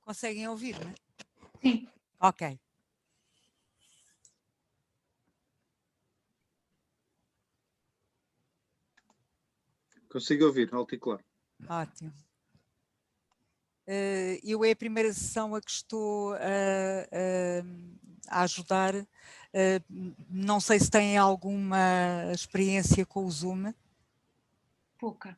Conseguem ouvir-me? Sim. Ok. Consigo ouvir, alto e claro. Ótimo. Eu é a primeira sessão a que estou a ajudar. Não sei se têm alguma experiência com o Zoom. Pouca.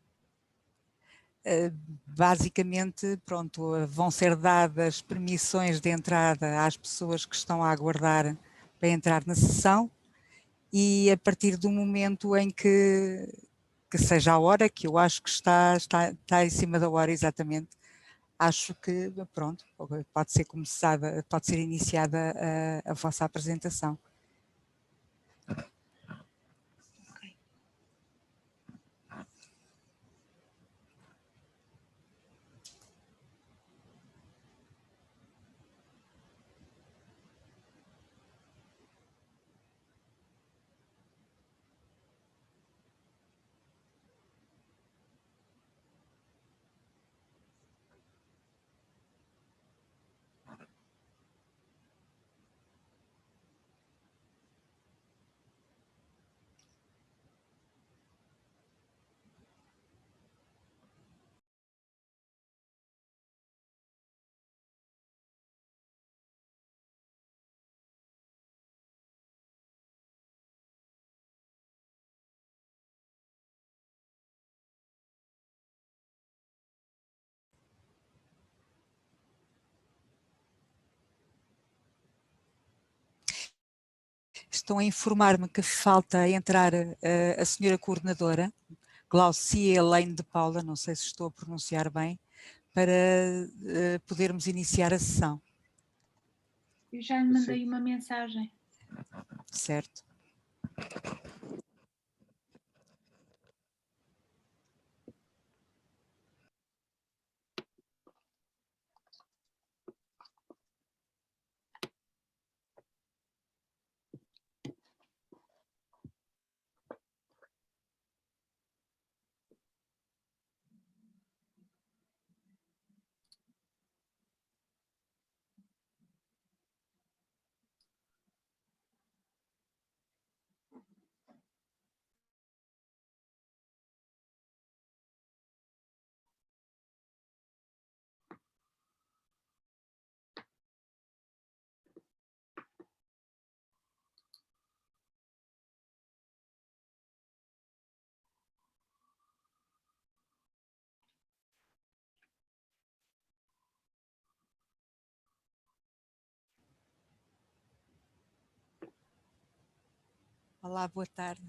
Basicamente, pronto, vão ser dadas permissões de entrada às pessoas que estão a aguardar para entrar na sessão e a partir do momento em que seja a hora, que eu acho que está em cima da hora exatamente, acho que pronto, pode ser começada, pode ser iniciada a vossa apresentação. Estão a informar-me que falta entrar a senhora coordenadora, Glaucia Elaine de Paula, não sei se estou a pronunciar bem, para podermos iniciar a sessão. Eu já lhe mandei uma mensagem. Certo. Olá, boa tarde.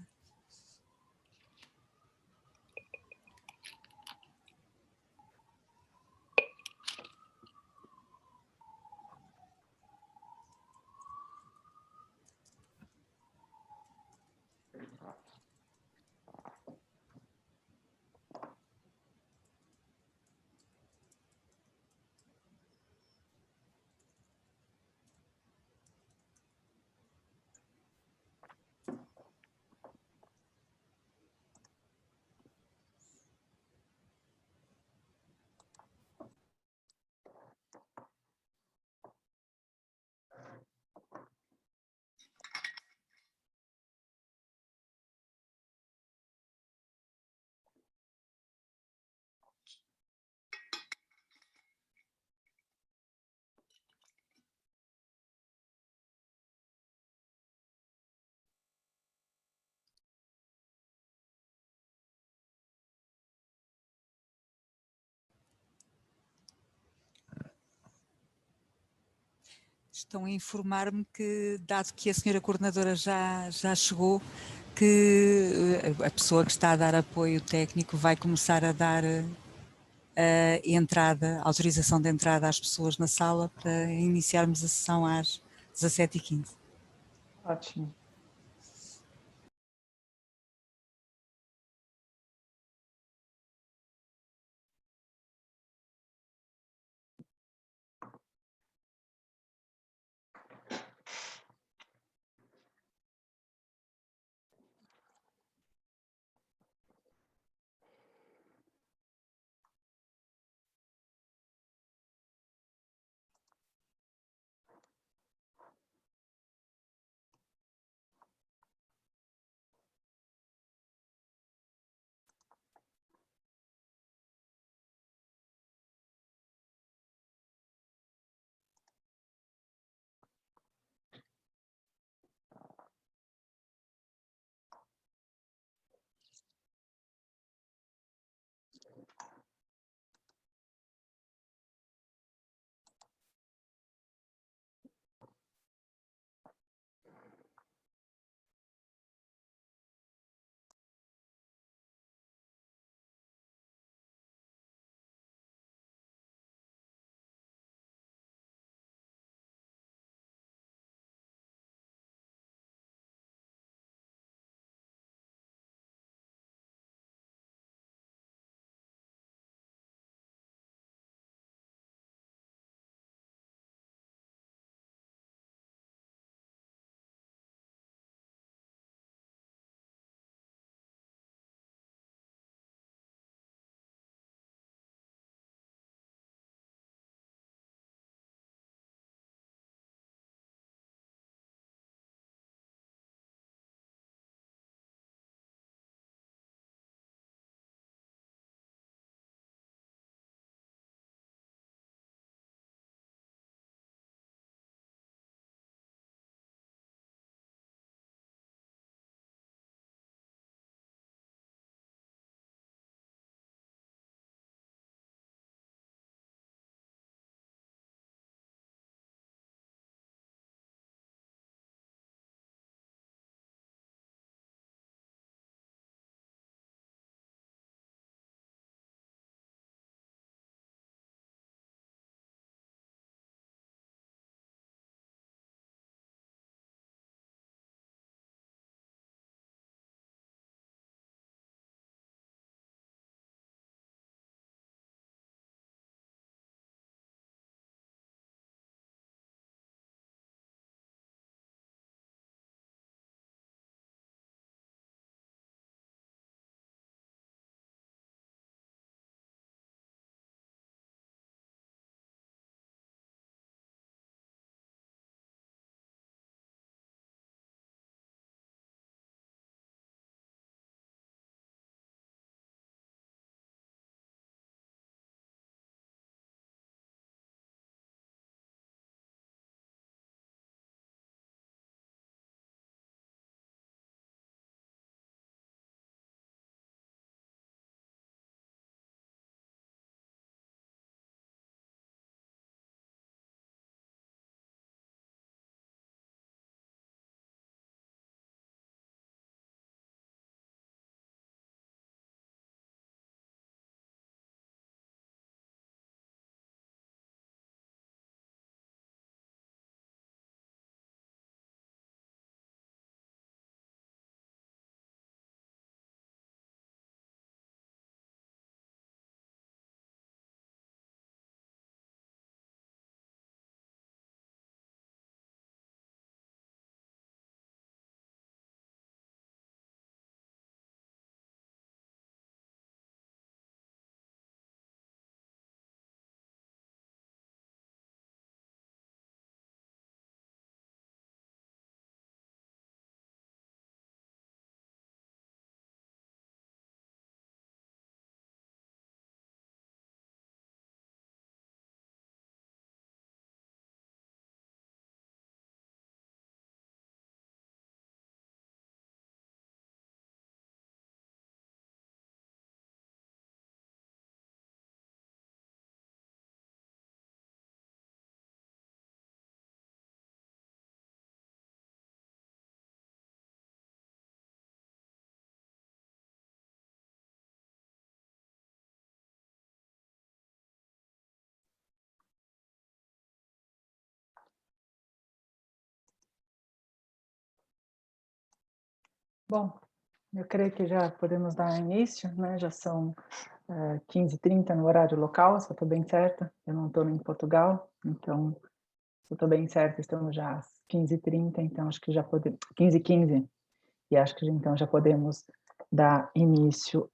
Estão a informar-me que, dado que a senhora coordenadora já chegou, que a pessoa que está a dar apoio técnico vai começar a dar a autorização de entrada às pessoas na sala para iniciarmos a sessão às 17h15. Ótimo. Bom, eu creio que já podemos dar início, né? Já são 15h30 no horário local, se eu estou bem certa. Eu não estou em Portugal, então, se eu estou bem certa, estamos já às 15h30, então acho que já podemos... 15h15, e acho que então já podemos dar início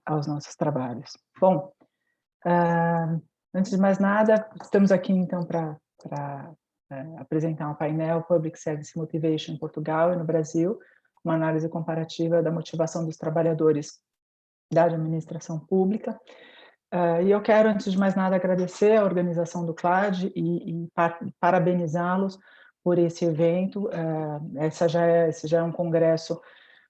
aos nossos trabalhos. Bom, antes de mais nada, estamos aqui então para apresentar um painel Public Service Motivation em Portugal e no Brasil, uma análise comparativa da motivação dos trabalhadores da administração pública. E eu quero, antes de mais nada, agradecer a organização do CLAD e parabenizá-los por esse evento. Esse já é um congresso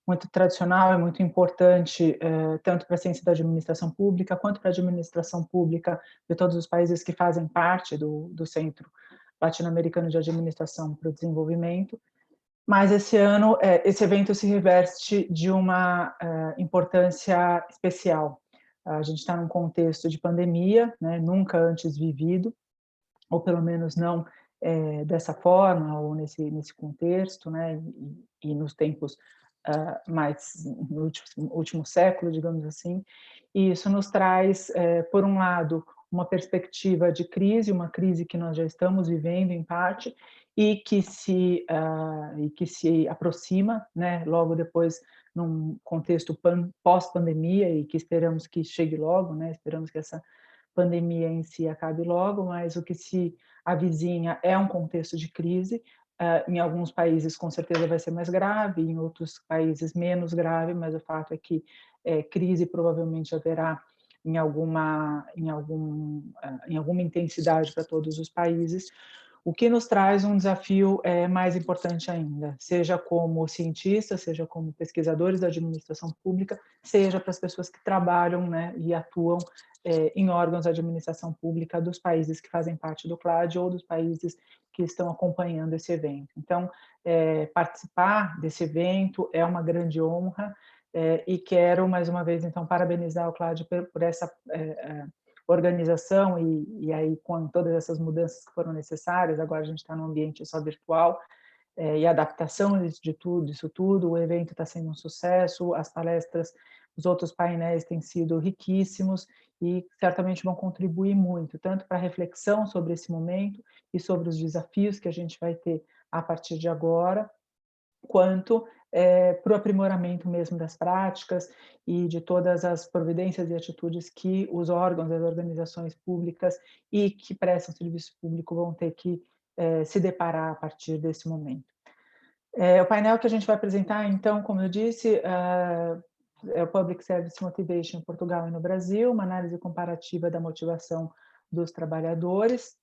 muito tradicional, é muito importante, tanto para a ciência da administração pública, quanto para a administração pública de todos os países que fazem parte do Centro Latino-Americano de Administração para o Desenvolvimento. Mas esse ano, esse evento se reveste de uma importância especial. A gente está num contexto de pandemia, né, nunca antes vivido, ou pelo menos não dessa forma, ou nesse contexto, né, e nos tempos mais no último século, digamos assim. E isso nos traz, por um lado, uma perspectiva de crise, uma crise que nós já estamos vivendo em parte, e que se aproxima, né, logo depois, num contexto pós-pandemia, e que esperamos que chegue logo, né, esperamos que essa pandemia em si acabe logo, mas o que se avizinha é um contexto de crise. Em alguns países, com certeza, vai ser mais grave, em outros países, menos grave, mas o fato é que crise provavelmente haverá em alguma intensidade para todos os países, o que nos traz um desafio mais importante ainda, seja como cientistas, seja como pesquisadores da administração pública, seja para as pessoas que trabalham, né, e atuam em órgãos de administração pública dos países que fazem parte do CLAD ou dos países que estão acompanhando esse evento. Então, participar desse evento é uma grande honra, e quero, mais uma vez, então, parabenizar o CLAD por essa organização e aí com todas essas mudanças que foram necessárias. Agora a gente está num ambiente só virtual, e adaptação de tudo, isso tudo. O evento está sendo um sucesso, as palestras, os outros painéis têm sido riquíssimos e certamente vão contribuir muito, tanto para a reflexão sobre esse momento e sobre os desafios que a gente vai ter a partir de agora, quanto para o aprimoramento mesmo das práticas e de todas as providências e atitudes que os órgãos, as organizações públicas e que prestam serviço público vão ter que se deparar a partir desse momento. O painel que a gente vai apresentar, então, como eu disse, é o Public Service Motivation em Portugal e no Brasil, uma análise comparativa da motivação dos trabalhadores.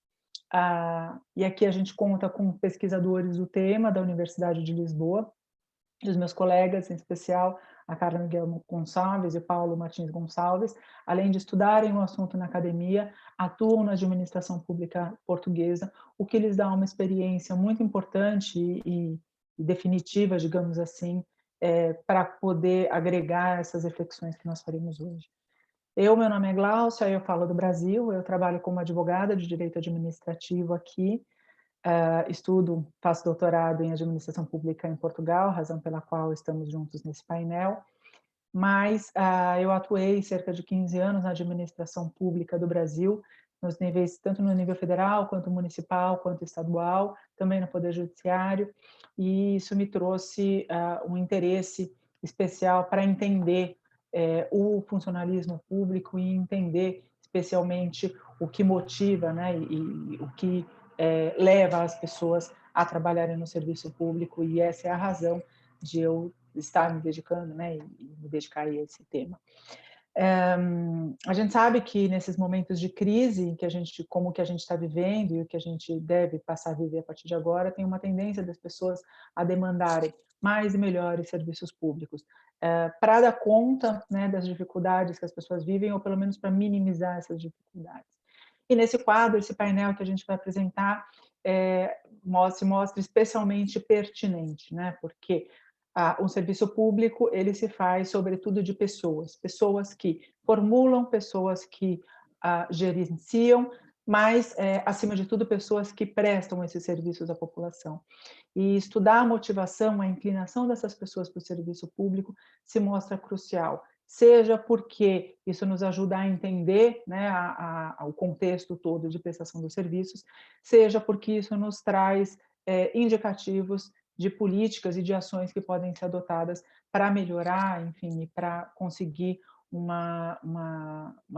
E aqui a gente conta com pesquisadores do tema da Universidade de Lisboa, e os meus colegas, em especial a Carla Miguel Gonçalves e Paulo Martins Gonçalves, além de estudarem o assunto na academia, atuam na administração pública portuguesa, o que lhes dá uma experiência muito importante e definitiva, digamos assim, para poder agregar essas reflexões que nós faremos hoje. Meu nome é Gláucia, eu falo do Brasil, eu trabalho como advogada de direito administrativo aqui, faço doutorado em administração pública em Portugal, razão pela qual estamos juntos nesse painel, mas eu atuei cerca de 15 anos na administração pública do Brasil, nos níveis, tanto no nível federal, quanto municipal, quanto estadual, também no Poder Judiciário, e isso me trouxe um interesse especial para entender o funcionalismo público e entender especialmente o que motiva, né, e o que leva as pessoas a trabalharem no serviço público, e essa é a razão de eu estar me dedicando, né, e me dedicar a esse tema. A gente sabe que nesses momentos de crise, como que a gente está vivendo e o que a gente deve passar a viver a partir de agora, tem uma tendência das pessoas a demandarem mais e melhores serviços públicos, para dar conta, né, das dificuldades que as pessoas vivem, ou pelo menos para minimizar essas dificuldades. E nesse quadro, esse painel que a gente vai apresentar, se mostra especialmente pertinente, né, porque um serviço público, ele se faz sobretudo de pessoas que formulam, pessoas que gerenciam, mas, acima de tudo, pessoas que prestam esses serviços à população. E estudar a motivação, a inclinação dessas pessoas para o serviço público se mostra crucial, seja porque isso nos ajuda a entender, né, o contexto todo de prestação dos serviços, seja porque isso nos traz indicativos de políticas e de ações que podem ser adotadas para melhorar, enfim, e para conseguir uma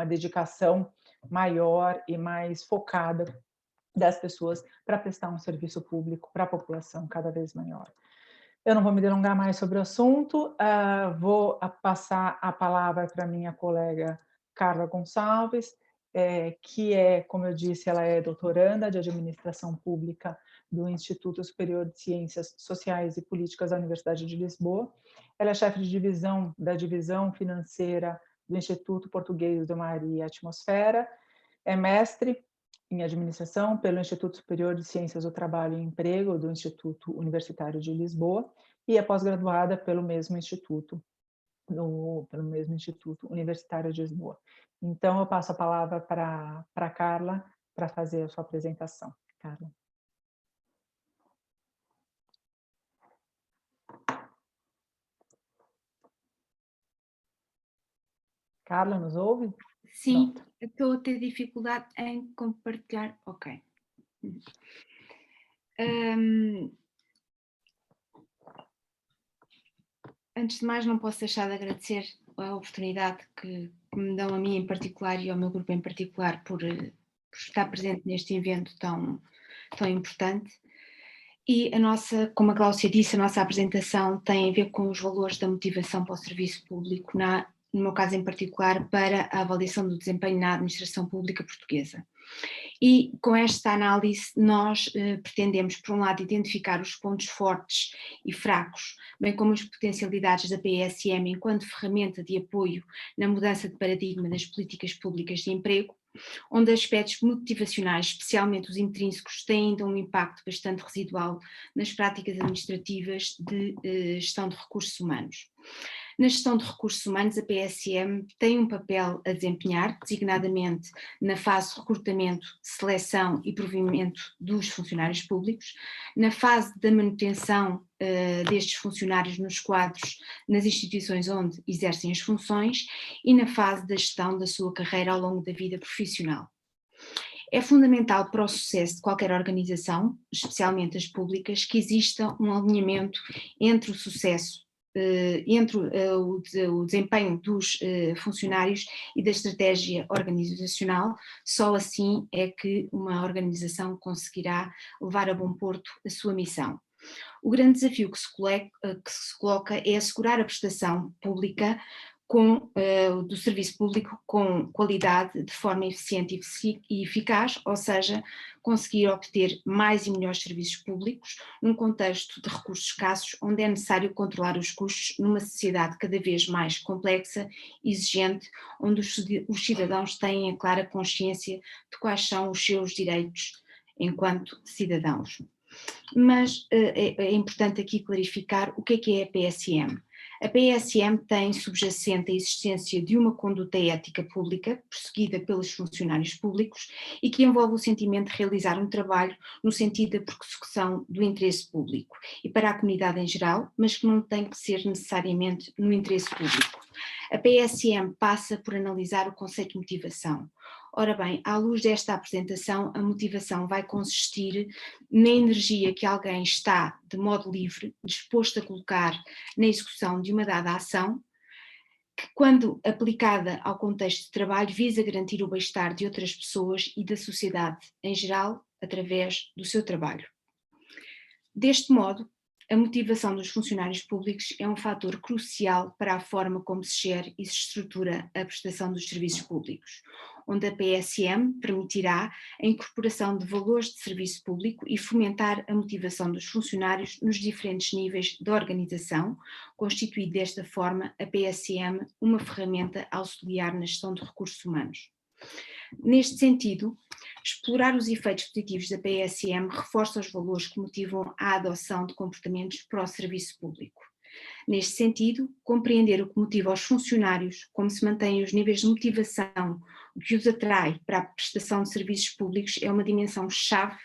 dedicação maior e mais focada das pessoas para prestar um serviço público para a população cada vez maior. Eu não vou me delongar mais sobre o assunto, vou passar a palavra para minha colega Carla Gonçalves, que como eu disse, ela é doutoranda de Administração Pública do Instituto Superior de Ciências Sociais e Políticas da Universidade de Lisboa. Ela é chefe de divisão da Divisão Financeira do Instituto Português do Mar e Atmosfera, é mestre em administração pelo Instituto Superior de Ciências do Trabalho e Emprego do Instituto Universitário de Lisboa e é pós-graduada pelo mesmo Instituto Universitário de Lisboa. Então, eu passo a palavra para a Carla para fazer a sua apresentação. Carla. Carla, nos ouve? Sim, estou a ter dificuldade em compartilhar. Ok. Antes de mais, não posso deixar de agradecer a oportunidade que me dão a mim em particular e ao meu grupo em particular por estar presente neste evento tão importante. E como a Cláudia disse, a nossa apresentação tem a ver com os valores da motivação para o serviço público, no meu caso em particular, para a avaliação do desempenho na administração pública portuguesa. E com esta análise nós pretendemos, por um lado, identificar os pontos fortes e fracos, bem como as potencialidades da PSM enquanto ferramenta de apoio na mudança de paradigma das políticas públicas de emprego, onde aspectos motivacionais, especialmente os intrínsecos, têm ainda um impacto bastante residual nas práticas administrativas de gestão de recursos humanos. Na gestão de recursos humanos, a PSM tem um papel a desempenhar, designadamente na fase de recrutamento, seleção e provimento dos funcionários públicos, na fase da manutenção destes funcionários nos quadros nas instituições onde exercem as funções e na fase da gestão da sua carreira ao longo da vida profissional. É fundamental para o sucesso de qualquer organização, especialmente as públicas, que exista um alinhamento entre o sucesso entre o desempenho dos funcionários e da estratégia organizacional. Só assim é que uma organização conseguirá levar a bom porto a sua missão. O grande desafio que se coloca é assegurar a prestação pública do serviço público com qualidade, de forma eficiente e eficaz, ou seja, conseguir obter mais e melhores serviços públicos num contexto de recursos escassos, onde é necessário controlar os custos numa sociedade cada vez mais complexa, exigente, onde os cidadãos têm a clara consciência de quais são os seus direitos enquanto cidadãos. Mas é importante aqui clarificar o que é a PSM. A PSM tem subjacente a existência de uma conduta ética pública, perseguida pelos funcionários públicos, e que envolve o sentimento de realizar um trabalho no sentido da persecução do interesse público e para a comunidade em geral, mas que não tem que ser necessariamente no interesse público. A PSM passa por analisar o conceito de motivação. Ora bem, à luz desta apresentação, a motivação vai consistir na energia que alguém está, de modo livre, disposto a colocar na execução de uma dada ação, que, quando aplicada ao contexto de trabalho, visa garantir o bem-estar de outras pessoas e da sociedade em geral, através do seu trabalho. Deste modo, a motivação dos funcionários públicos é um fator crucial para a forma como se gera e se estrutura a prestação dos serviços públicos, onde a PSM permitirá a incorporação de valores de serviço público e fomentar a motivação dos funcionários nos diferentes níveis da organização, constituindo desta forma a PSM uma ferramenta auxiliar na gestão de recursos humanos. Neste sentido, explorar os efeitos positivos da PSM reforça os valores que motivam a adoção de comportamentos para o serviço público. Neste sentido, compreender o que motiva os funcionários, como se mantêm os níveis de motivação, o que os atrai para a prestação de serviços públicos é uma dimensão-chave,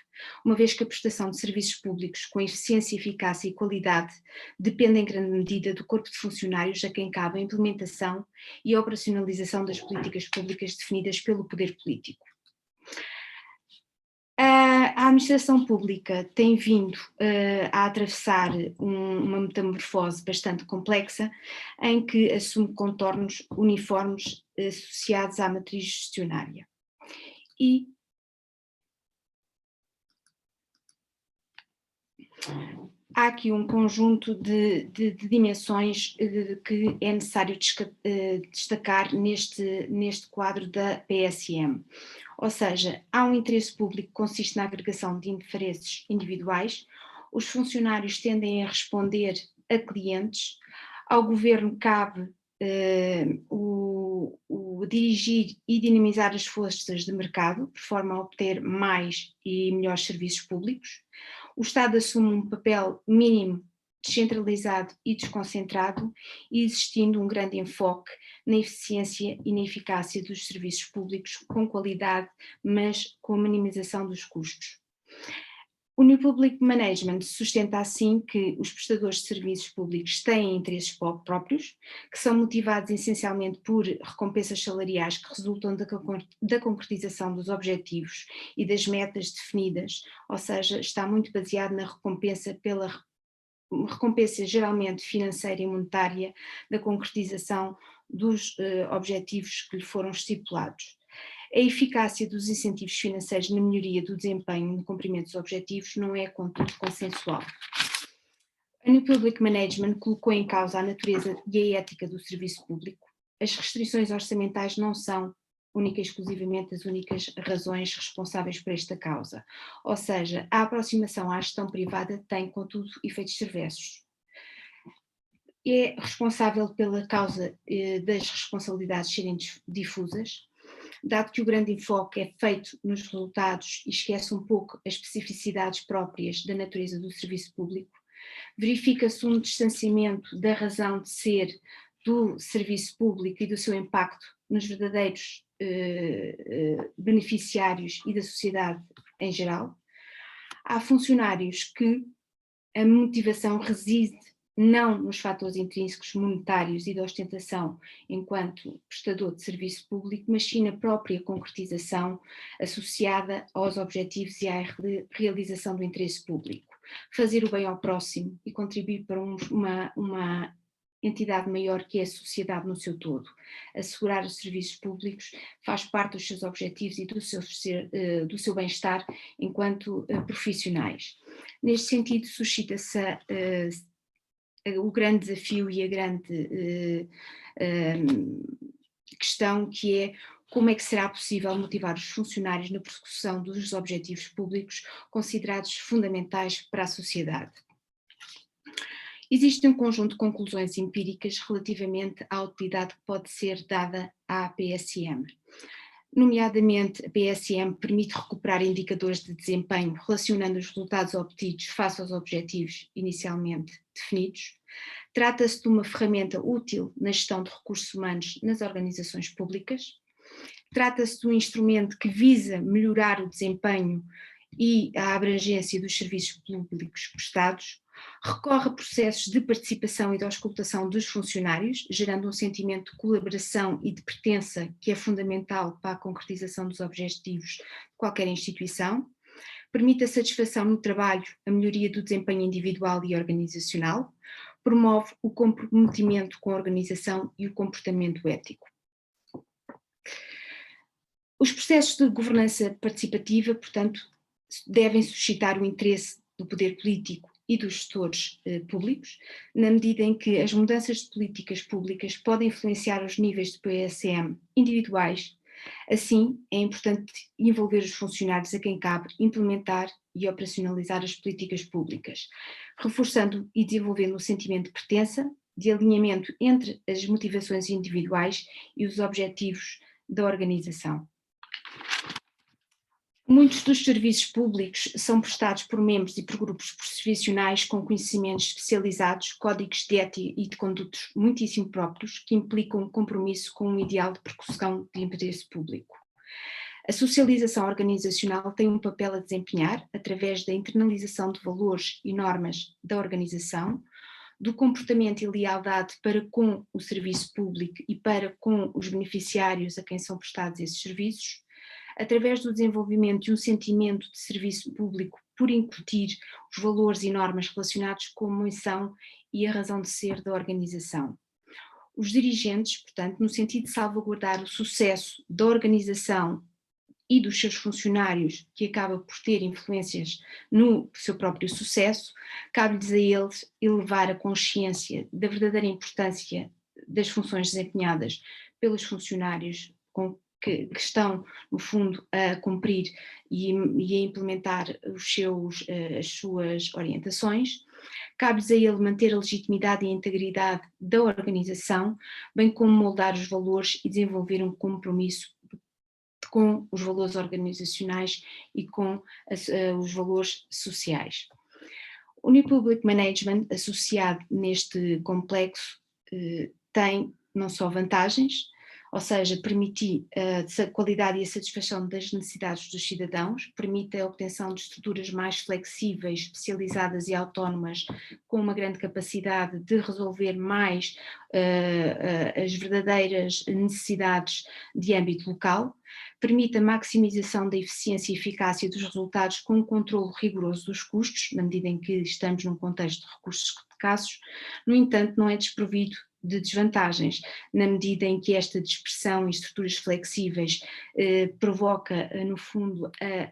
uma vez que a prestação de serviços públicos com eficiência, eficácia e qualidade depende em grande medida do corpo de funcionários a quem cabe a implementação e a operacionalização das políticas públicas definidas pelo poder político. A administração pública tem vindo a atravessar uma metamorfose bastante complexa, em que assume contornos uniformes associados à matriz gestionária. E há aqui um conjunto de dimensões que é necessário destacar neste quadro da PSM. Ou seja, há um interesse público que consiste na agregação de interesses individuais, os funcionários tendem a responder a clientes, ao governo cabe o dirigir e dinamizar as forças de mercado, de forma a obter mais e melhores serviços públicos. O Estado assume um papel mínimo, descentralizado e desconcentrado, e existindo um grande enfoque na eficiência e na eficácia dos serviços públicos, com qualidade, mas com a minimização dos custos. O New Public Management sustenta assim que os prestadores de serviços públicos têm interesses próprios, que são motivados essencialmente por recompensas salariais que resultam da concretização dos objetivos e das metas definidas, ou seja, está muito baseado na recompensa geralmente financeira e monetária da concretização dos objetivos que lhe foram estipulados. A eficácia dos incentivos financeiros na melhoria do desempenho e no cumprimento dos objetivos não é, contudo, consensual. A New Public Management colocou em causa a natureza e a ética do serviço público. As restrições orçamentais não são única e exclusivamente as únicas razões responsáveis por esta causa. Ou seja, a aproximação à gestão privada tem, contudo, efeitos perversos. É responsável pela causa das responsabilidades serem difusas, dado que o grande enfoque é feito nos resultados e esquece um pouco as especificidades próprias da natureza do serviço público, verifica-se um distanciamento da razão de ser do serviço público e do seu impacto nos verdadeiros beneficiários e da sociedade em geral. Há funcionários que a motivação reside não nos fatores intrínsecos monetários e de ostentação enquanto prestador de serviço público, mas sim na própria concretização associada aos objetivos e à realização do interesse público. Fazer o bem ao próximo e contribuir para uma entidade maior que é a sociedade no seu todo. Assegurar os serviços públicos faz parte dos seus objetivos e do seu bem-estar enquanto profissionais. Neste sentido, suscita-se o grande desafio e a grande questão, que é como é que será possível motivar os funcionários na persecução dos objetivos públicos considerados fundamentais para a sociedade. Existe um conjunto de conclusões empíricas relativamente à utilidade que pode ser dada à PSM. Nomeadamente, a PSM permite recuperar indicadores de desempenho relacionando os resultados obtidos face aos objetivos inicialmente definidos. Trata-se de uma ferramenta útil na gestão de recursos humanos nas organizações públicas. Trata-se de um instrumento que visa melhorar o desempenho e a abrangência dos serviços públicos prestados. Recorre a processos de participação e de auscultação dos funcionários, gerando um sentimento de colaboração e de pertença que é fundamental para a concretização dos objetivos de qualquer instituição. Permite a satisfação no trabalho, a melhoria do desempenho individual e organizacional. Promove o comprometimento com a organização e o comportamento ético. Os processos de governança participativa, portanto, devem suscitar o interesse do poder político e dos gestores públicos, na medida em que as mudanças de políticas públicas podem influenciar os níveis de PSM individuais. Assim, é importante envolver os funcionários a quem cabe implementar e operacionalizar as políticas públicas, reforçando e desenvolvendo o sentimento de pertença, de alinhamento entre as motivações individuais e os objetivos da organização. Muitos dos serviços públicos são prestados por membros e por grupos profissionais com conhecimentos especializados, códigos de ética e de condutos muitíssimo próprios, que implicam um compromisso com um ideal de percussão de interesse público. A socialização organizacional tem um papel a desempenhar através da internalização de valores e normas da organização, do comportamento e lealdade para com o serviço público e para com os beneficiários a quem são prestados esses serviços, através do desenvolvimento de um sentimento de serviço público por incutir os valores e normas relacionados com a missão e a razão de ser da organização. Os dirigentes, portanto, no sentido de salvaguardar o sucesso da organização e dos seus funcionários, que acaba por ter influências no seu próprio sucesso, cabe-lhes a eles elevar a consciência da verdadeira importância das funções desempenhadas pelos funcionários que estão, no fundo, a cumprir e a implementar as suas orientações. Cabe-lhes a ele manter a legitimidade e a integridade da organização, bem como moldar os valores e desenvolver um compromisso com os valores organizacionais e com os valores sociais. O New Public Management, associado neste complexo, tem não só vantagens, ou seja, permite a qualidade e a satisfação das necessidades dos cidadãos, permite a obtenção de estruturas mais flexíveis, especializadas e autónomas, com uma grande capacidade de resolver mais as verdadeiras necessidades de âmbito local, permite a maximização da eficiência e eficácia dos resultados com um controle rigoroso dos custos, na medida em que estamos num contexto de recursos escassos. No entanto, não é desprovido de desvantagens, na medida em que esta dispersão em estruturas flexíveis provoca, no fundo, a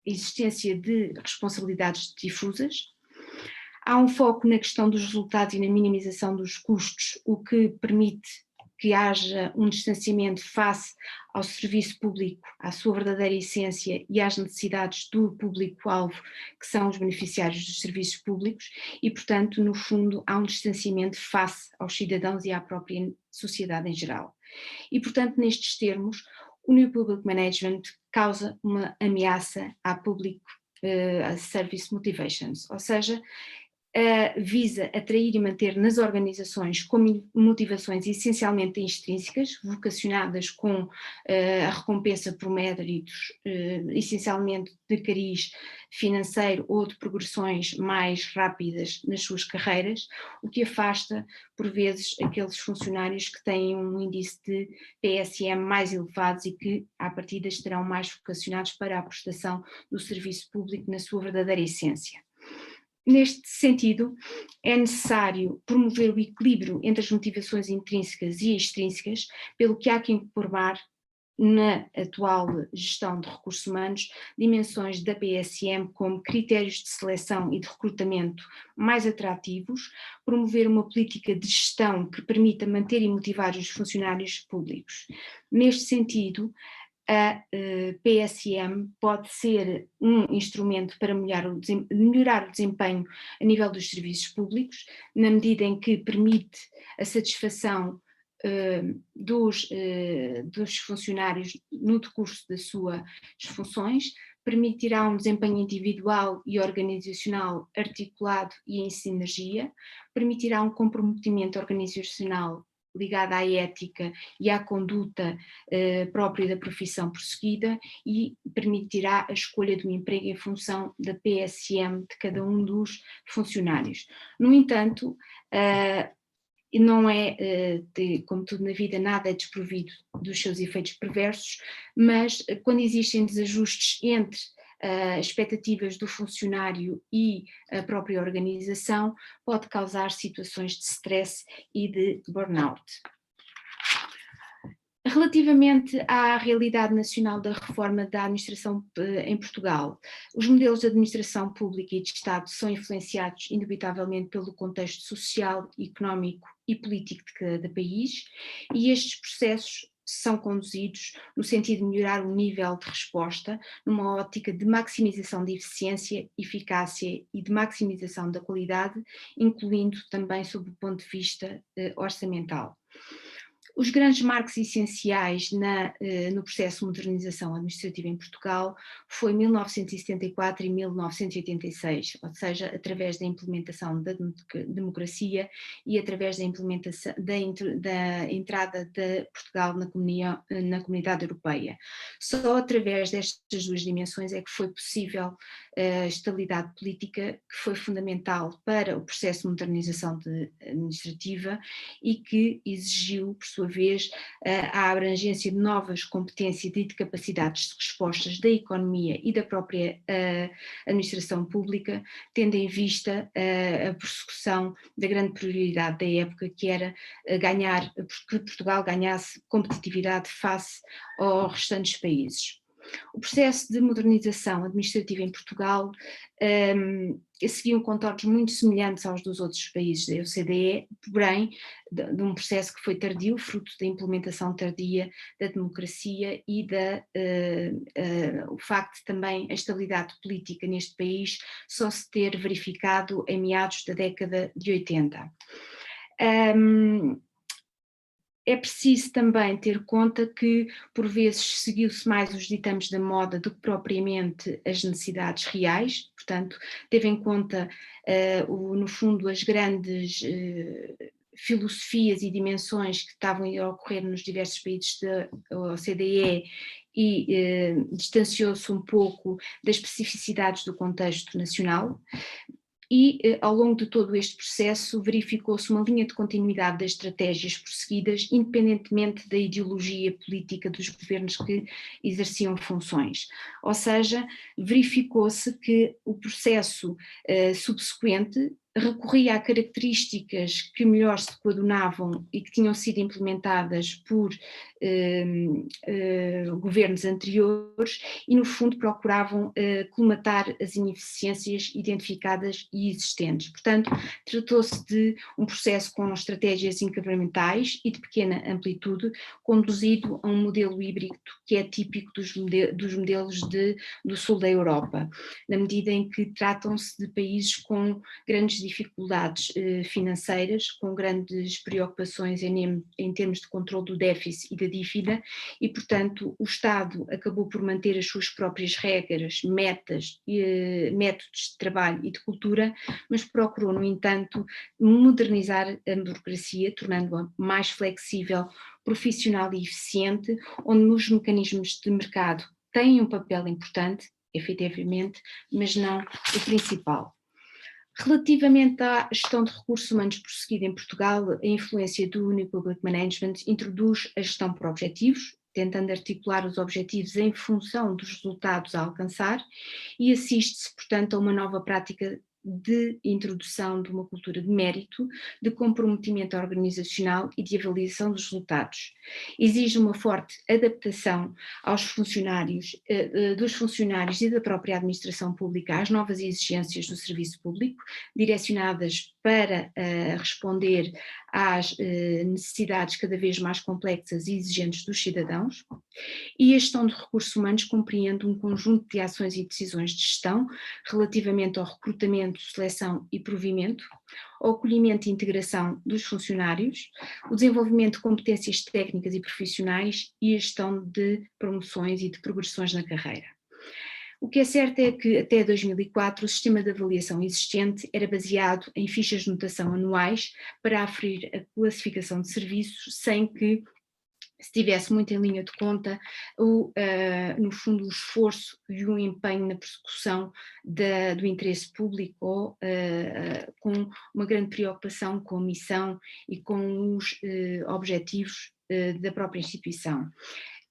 existência de responsabilidades difusas. Há um foco na questão dos resultados e na minimização dos custos, o que permite que haja um distanciamento face ao serviço público, à sua verdadeira essência e às necessidades do público-alvo, que são os beneficiários dos serviços públicos, e, portanto, no fundo, há um distanciamento face aos cidadãos e à própria sociedade em geral. E, portanto, nestes termos, o New Public Management causa uma ameaça à Public Service Motivations, ou seja, visa atrair e manter nas organizações com motivações essencialmente extrínsecas, vocacionadas com a recompensa por méritos, essencialmente de cariz financeiro ou de progressões mais rápidas nas suas carreiras, o que afasta, por vezes, aqueles funcionários que têm um índice de PSM mais elevados e que, à partida, estarão mais vocacionados para a prestação do serviço público na sua verdadeira essência. Neste sentido, é necessário promover o equilíbrio entre as motivações intrínsecas e extrínsecas, pelo que há que incorporar na atual gestão de recursos humanos dimensões da PSM como critérios de seleção e de recrutamento mais atrativos, promover uma política de gestão que permita manter e motivar os funcionários públicos. Neste sentido, a PSM pode ser um instrumento para melhorar o desempenho a nível dos serviços públicos, na medida em que permite a satisfação dos funcionários no decurso das suas funções, permitirá um desempenho individual e organizacional articulado e em sinergia, permitirá um comprometimento organizacional ligada à ética e à conduta própria da profissão prosseguida e permitirá a escolha de um emprego em função da PSM de cada um dos funcionários. No entanto, não é, como tudo na vida, nada é desprovido dos seus efeitos perversos, mas quando existem desajustes entre expectativas do funcionário e a própria organização, pode causar situações de stress e de burnout. Relativamente à realidade nacional da reforma da administração em Portugal, os modelos de administração pública e de Estado são influenciados indubitavelmente pelo contexto social, económico e político de cada país, e estes processos são conduzidos no sentido de melhorar o nível de resposta, numa ótica de maximização de eficiência, eficácia e de maximização da qualidade, incluindo também sob o ponto de vista orçamental. Os grandes marcos essenciais no processo de modernização administrativa em Portugal foi 1974 e 1986, ou seja, através da implementação da democracia e através da implementação da entrada de Portugal na Comunidade Europeia. Só através destas duas dimensões é que foi possível a estabilidade política, que foi fundamental para o processo de modernização administrativa e que exigiu, por sua vez, a abrangência de novas competências e de capacidades de respostas da economia e da própria administração pública, tendo em vista a persecução da grande prioridade da época, que era que Portugal ganhasse competitividade face aos restantes países. O processo de modernização administrativa em Portugal seguiam contornos muito semelhantes aos dos outros países da OCDE, porém de um processo que foi tardio, fruto da implementação tardia da democracia e o facto de também a estabilidade política neste país só se ter verificado em meados da década de 80. É preciso também ter conta que, por vezes, seguiu-se mais os ditames da moda do que propriamente as necessidades reais, portanto, teve em conta, no fundo, as grandes filosofias e dimensões que estavam a ocorrer nos diversos países da OCDE e distanciou-se um pouco das especificidades do contexto nacional. E, ao longo de todo este processo, verificou-se uma linha de continuidade das estratégias prosseguidas, independentemente da ideologia política dos governos que exerciam funções. Ou seja, verificou-se que o processo subsequente recorria a características que melhor se coadunavam e que tinham sido implementadas por governos anteriores e, no fundo, procuravam colmatar as ineficiências identificadas e existentes. Portanto, tratou-se de um processo com estratégias incrementais e de pequena amplitude, conduzido a um modelo híbrido que é típico dos modelos do sul da Europa, na medida em que tratam-se de países com grandes dificuldades financeiras, com grandes preocupações em termos de controle do déficit e da dívida, e, portanto, o Estado acabou por manter as suas próprias regras, metas, métodos de trabalho e de cultura, mas procurou, no entanto, modernizar a burocracia, tornando-a mais flexível, profissional e eficiente, onde os mecanismos de mercado têm um papel importante, efetivamente, mas não o principal. Relativamente à gestão de recursos humanos prosseguida em Portugal, a influência do New Public Management introduz a gestão por objetivos, tentando articular os objetivos em função dos resultados a alcançar, e assiste-se, portanto, a uma nova prática de introdução de uma cultura de mérito, de comprometimento organizacional e de avaliação dos resultados. Exige uma forte adaptação aos funcionários, dos funcionários e da própria administração pública às novas exigências do serviço público, direcionadas para responder às necessidades cada vez mais complexas e exigentes dos cidadãos. E a gestão de recursos humanos compreende um conjunto de ações e decisões de gestão relativamente ao recrutamento, seleção e provimento, ao acolhimento e integração dos funcionários, o desenvolvimento de competências técnicas e profissionais e a gestão de promoções e de progressões na carreira. O que é certo é que até 2004 o sistema de avaliação existente era baseado em fichas de notação anuais para aferir a classificação de serviços, sem que se tivesse muito em linha de conta, no fundo, o esforço e o empenho na persecução do interesse público, ou com uma grande preocupação com a missão e com os objetivos da própria instituição.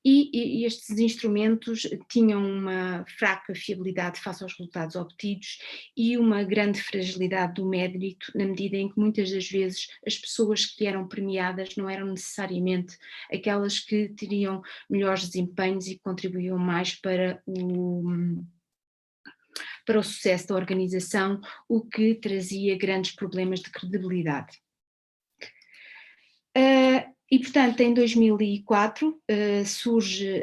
E estes instrumentos tinham uma fraca fiabilidade face aos resultados obtidos e uma grande fragilidade do mérito, na medida em que muitas das vezes as pessoas que eram premiadas não eram necessariamente aquelas que teriam melhores desempenhos e que contribuíam mais para o sucesso da organização, o que trazia grandes problemas de credibilidade. E, portanto, em 2004 surge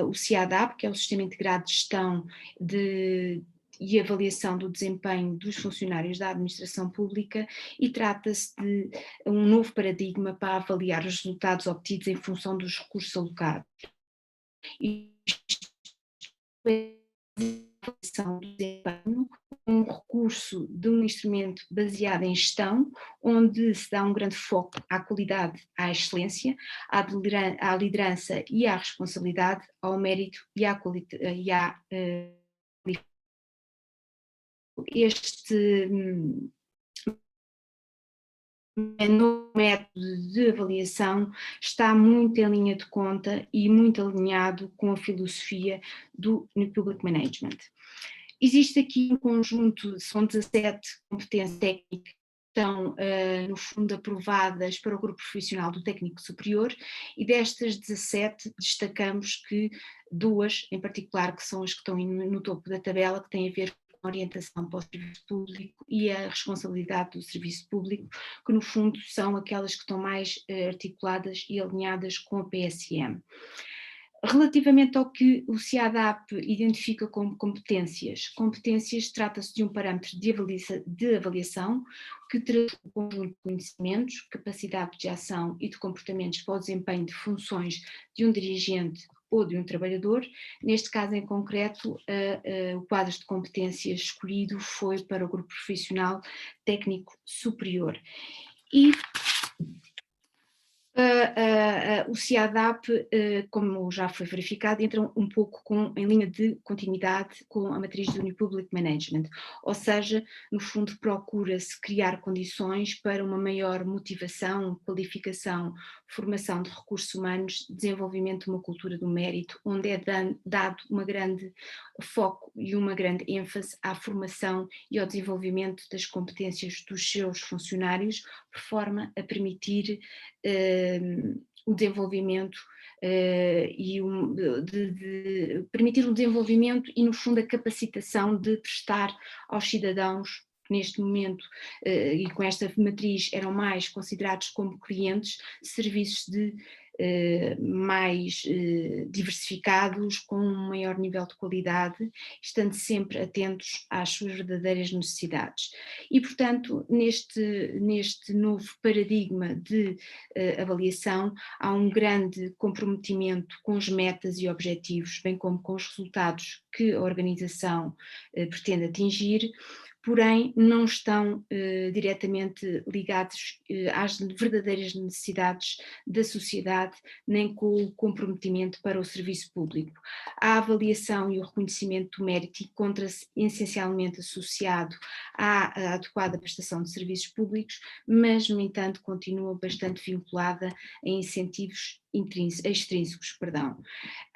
o CIADAP, que é o Sistema Integrado de Gestão de e avaliação do desempenho dos funcionários da administração pública, e trata-se de um novo paradigma para avaliar os resultados obtidos em função dos recursos alocados. Avaliação do desempenho, um recurso de um instrumento baseado em gestão, onde se dá um grande foco à qualidade, à excelência, à liderança e à responsabilidade, ao mérito e à qualidade. Este novo método de avaliação está muito em linha de conta e muito alinhado com a filosofia do New Public Management. Existe aqui um conjunto, são 17 competências técnicas que estão, no fundo, aprovadas para o grupo profissional do técnico superior, e destas 17 destacamos que 2 em particular, que são as que estão no topo da tabela, que têm a ver com a orientação para o serviço público e a responsabilidade do serviço público, que no fundo são aquelas que estão mais articuladas e alinhadas com a PSM. Relativamente ao que o CIADAP identifica como competências, trata-se de um parâmetro de avaliação que traz um conjunto de conhecimentos, capacidade de ação e de comportamentos para o desempenho de funções de um dirigente ou de um trabalhador. Neste caso em concreto, o quadro de competências escolhido foi para o grupo profissional técnico superior. E o CIADAP, como já foi verificado, entra um pouco em linha de continuidade com a matriz do New Public Management, ou seja, no fundo procura-se criar condições para uma maior motivação, qualificação, formação de recursos humanos, desenvolvimento de uma cultura do mérito, onde é dado uma grande foco e uma grande ênfase à formação e ao desenvolvimento das competências dos seus funcionários, por forma a permitir o desenvolvimento permitir o desenvolvimento e, no fundo, a capacitação de prestar aos cidadãos, que neste momento e com esta matriz eram mais considerados como clientes, serviços mais diversificados, com um maior nível de qualidade, estando sempre atentos às suas verdadeiras necessidades. E, portanto, neste novo paradigma de avaliação, há um grande comprometimento com as metas e objetivos, bem como com os resultados que a organização pretende atingir, porém não estão diretamente ligados às verdadeiras necessidades da sociedade, nem com o comprometimento para o serviço público. A avaliação e o reconhecimento do mérito encontra-se essencialmente associado à adequada prestação de serviços públicos, mas, no entanto, continua bastante vinculada a incentivos extrínsecos.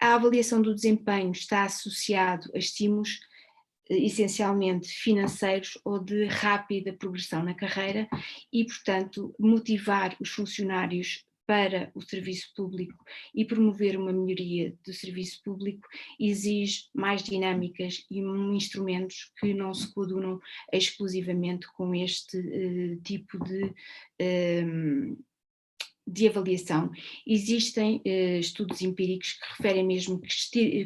A avaliação do desempenho está associado a estímulos essencialmente financeiros ou de rápida progressão na carreira e, portanto, motivar os funcionários para o serviço público e promover uma melhoria do serviço público exige mais dinâmicas e instrumentos que não se coadunam exclusivamente com este tipo de avaliação. Existem estudos empíricos que referem mesmo que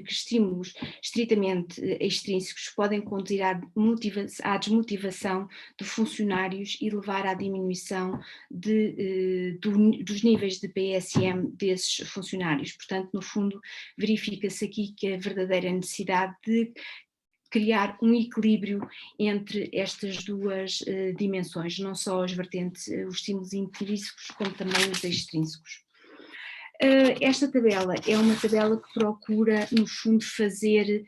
estímulos estritamente extrínsecos podem conduzir à desmotivação de funcionários e levar à diminuição dos níveis de PSM desses funcionários. Portanto, no fundo, verifica-se aqui que a verdadeira necessidade de criar um equilíbrio entre estas duas dimensões, não só as vertentes, os estímulos intrínsecos, como também os extrínsecos. Esta tabela é uma tabela que procura, no fundo, fazer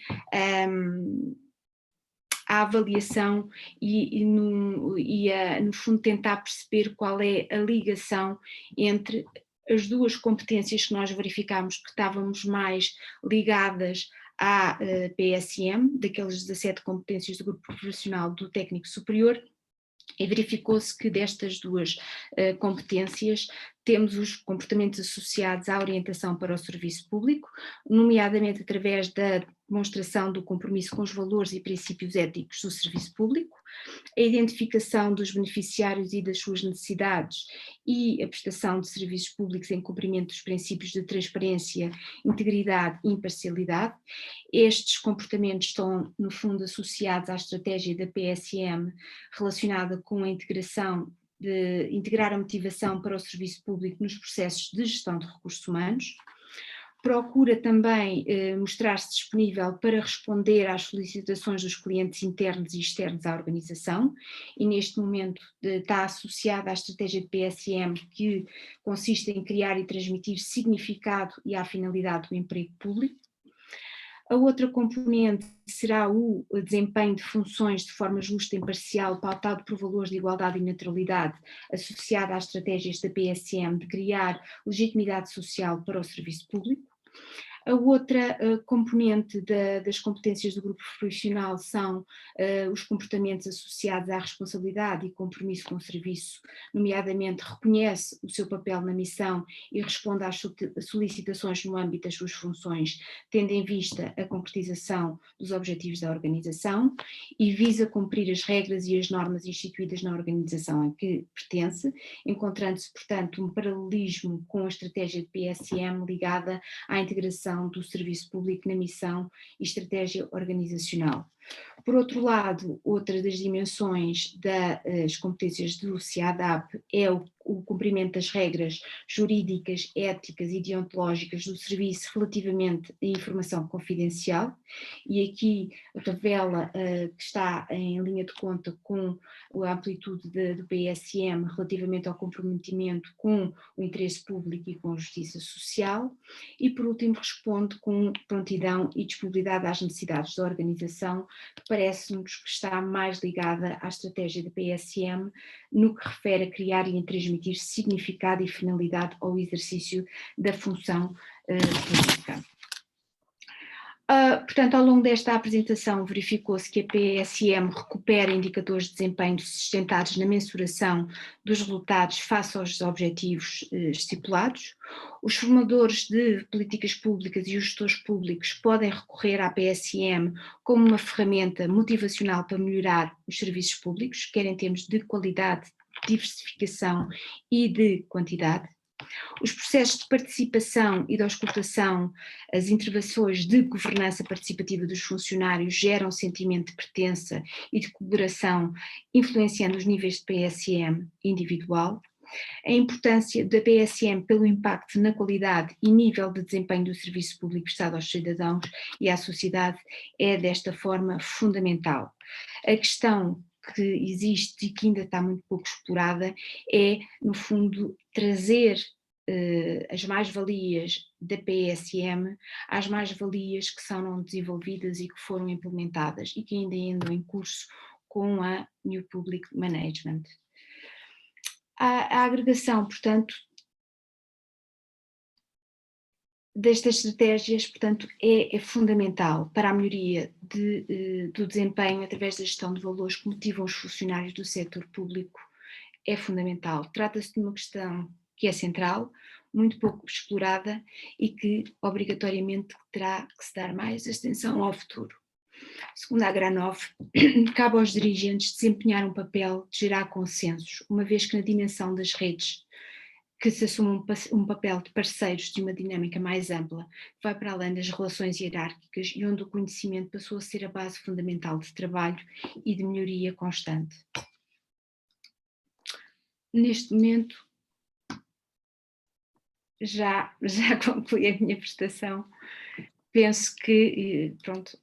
a avaliação e no fundo, tentar perceber qual é a ligação entre as duas competências que nós verificámos que estávamos mais ligadas à PSM, daquelas 17 competências do grupo profissional do técnico superior, e verificou-se que destas duas competências temos os comportamentos associados à orientação para o serviço público, nomeadamente através da demonstração do compromisso com os valores e princípios éticos do serviço público, a identificação dos beneficiários e das suas necessidades e a prestação de serviços públicos em cumprimento dos princípios de transparência, integridade e imparcialidade. Estes comportamentos estão, no fundo, associados à estratégia da PSM relacionada com a integração de integrar a motivação para o serviço público nos processos de gestão de recursos humanos. Procura também mostrar-se disponível para responder às solicitações dos clientes internos e externos à organização, e neste momento está associada à estratégia de PSM, que consiste em criar e transmitir significado e à finalidade do emprego público. A outra componente será o desempenho de funções de forma justa e imparcial, pautado por valores de igualdade e neutralidade, associada às estratégias da PSM de criar legitimidade social para o serviço público. A outra componente das competências do grupo profissional são os comportamentos associados à responsabilidade e compromisso com o serviço, nomeadamente reconhece o seu papel na missão e responde às solicitações no âmbito das suas funções, tendo em vista a concretização dos objetivos da organização e visa cumprir as regras e as normas instituídas na organização a que pertence, encontrando-se, portanto, um paralelismo com a estratégia de PSM ligada à integração do serviço público na missão e estratégia organizacional. Por outro lado, outra das dimensões das competências do CIADAP é o cumprimento das regras jurídicas, éticas e deontológicas do serviço relativamente à informação confidencial, e aqui revela que está em linha de conta com a amplitude do PSM relativamente ao comprometimento com o interesse público e com a justiça social, e por último responde com prontidão e disponibilidade às necessidades da organização, que parece-nos que está mais ligada à estratégia da PSM no que refere a criar e a transmitir significado e finalidade ao exercício da função pública. Portanto, ao longo desta apresentação verificou-se que a PSM recupera indicadores de desempenho sustentados na mensuração dos resultados face aos objetivos estipulados. Os formadores de políticas públicas e os gestores públicos podem recorrer à PSM como uma ferramenta motivacional para melhorar os serviços públicos, quer em termos de qualidade, diversificação e de quantidade. Os processos de participação e de auscultação, as intervenções de governança participativa dos funcionários geram sentimento de pertença e de colaboração, influenciando os níveis de PSM individual. A importância da PSM pelo impacto na qualidade e nível de desempenho do serviço público prestado aos cidadãos e à sociedade é desta forma fundamental. A questão que existe e que ainda está muito pouco explorada é, no fundo, trazer as mais-valias da PSM às mais-valias que são não desenvolvidas e que foram implementadas e que ainda andam em curso com a New Public Management. A agregação, portanto, destas estratégias, portanto, é fundamental para a melhoria do desempenho através da gestão de valores que motivam os funcionários do setor público, é fundamental. Trata-se de uma questão que é central, muito pouco explorada e que obrigatoriamente terá que se dar mais atenção ao futuro. Segundo a Granov, cabe aos dirigentes desempenhar um papel de gerar consensos, uma vez que na dimensão das redes que se assume um papel de parceiros de uma dinâmica mais ampla, que vai para além das relações hierárquicas e onde o conhecimento passou a ser a base fundamental de trabalho e de melhoria constante. Neste momento, já concluí a minha prestação. Penso que, pronto,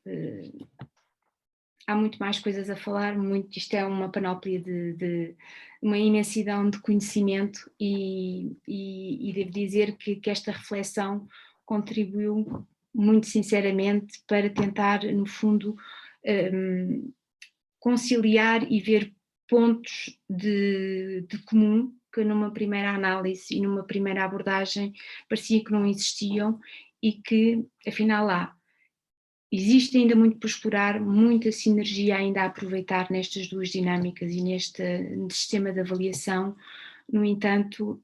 há muito mais coisas a falar, isto é uma panóplia de uma imensidão de conhecimento e devo dizer que esta reflexão contribuiu muito sinceramente para tentar, no fundo, conciliar e ver pontos de comum que numa primeira análise e numa primeira abordagem parecia que não existiam e que afinal há. Existe ainda muito por explorar, muita sinergia ainda a aproveitar nestas duas dinâmicas e neste sistema de avaliação. No entanto,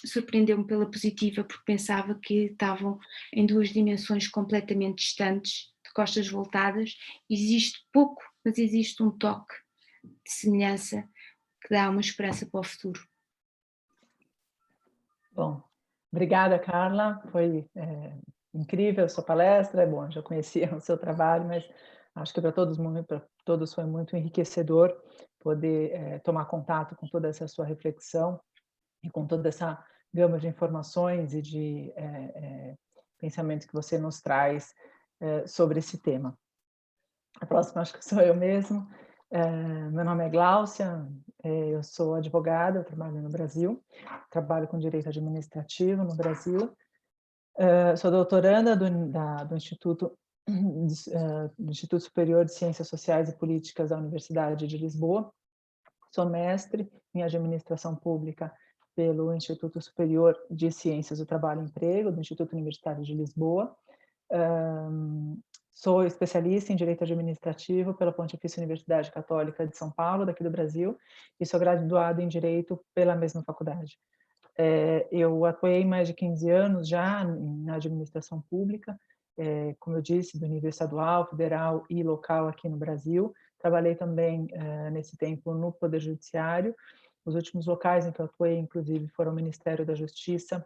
surpreendeu-me pela positiva porque pensava que estavam em duas dimensões completamente distantes, de costas voltadas. Existe pouco mas existe um toque de semelhança que dá uma esperança para o futuro. Bom, obrigada, Carla. Foi incrível a sua palestra. Bom, já conhecia o seu trabalho, mas acho que para todos foi muito enriquecedor poder tomar contato com toda essa sua reflexão e com toda essa gama de informações e de pensamentos que você nos traz sobre esse tema. A próxima acho que sou eu mesmo. Meu nome é Gláucia, eu sou advogada, eu trabalho no Brasil, trabalho com direito administrativo no Brasil, sou doutoranda do Instituto Superior de Ciências Sociais e Políticas da Universidade de Lisboa, sou mestre em administração pública pelo Instituto Superior de Ciências do Trabalho e Emprego, do Instituto Universitário de Lisboa, sou especialista em Direito Administrativo pela Pontifícia Universidade Católica de São Paulo, daqui do Brasil, e sou graduada em Direito pela mesma faculdade. Eu atuei mais de 15 anos já na administração pública, como eu disse, do nível estadual, federal e local aqui no Brasil. Trabalhei também, nesse tempo, no Poder Judiciário. Os últimos locais em que eu atuei, inclusive, foram o Ministério da Justiça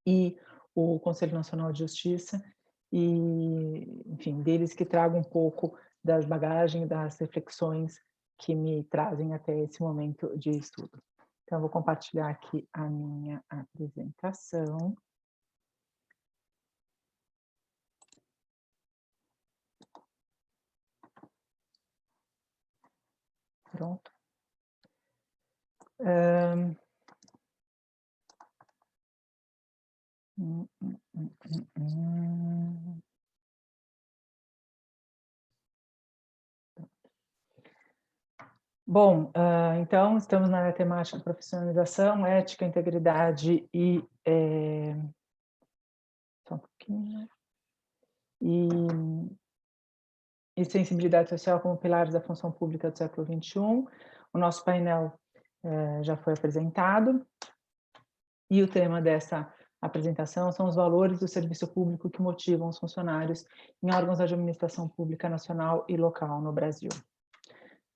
e o Conselho Nacional de Justiça, e, enfim, deles que trago um pouco das bagagens, das reflexões que me trazem até esse momento de estudo. Então, eu vou compartilhar aqui a minha apresentação. Pronto. Bom, então, estamos na área temática de profissionalização, ética, integridade e... só um pouquinho. E sensibilidade social como pilares da função pública do século XXI. O nosso painel já foi apresentado, e o tema dessa apresentação são os valores do serviço público que motivam os funcionários em órgãos da administração pública nacional e local no Brasil.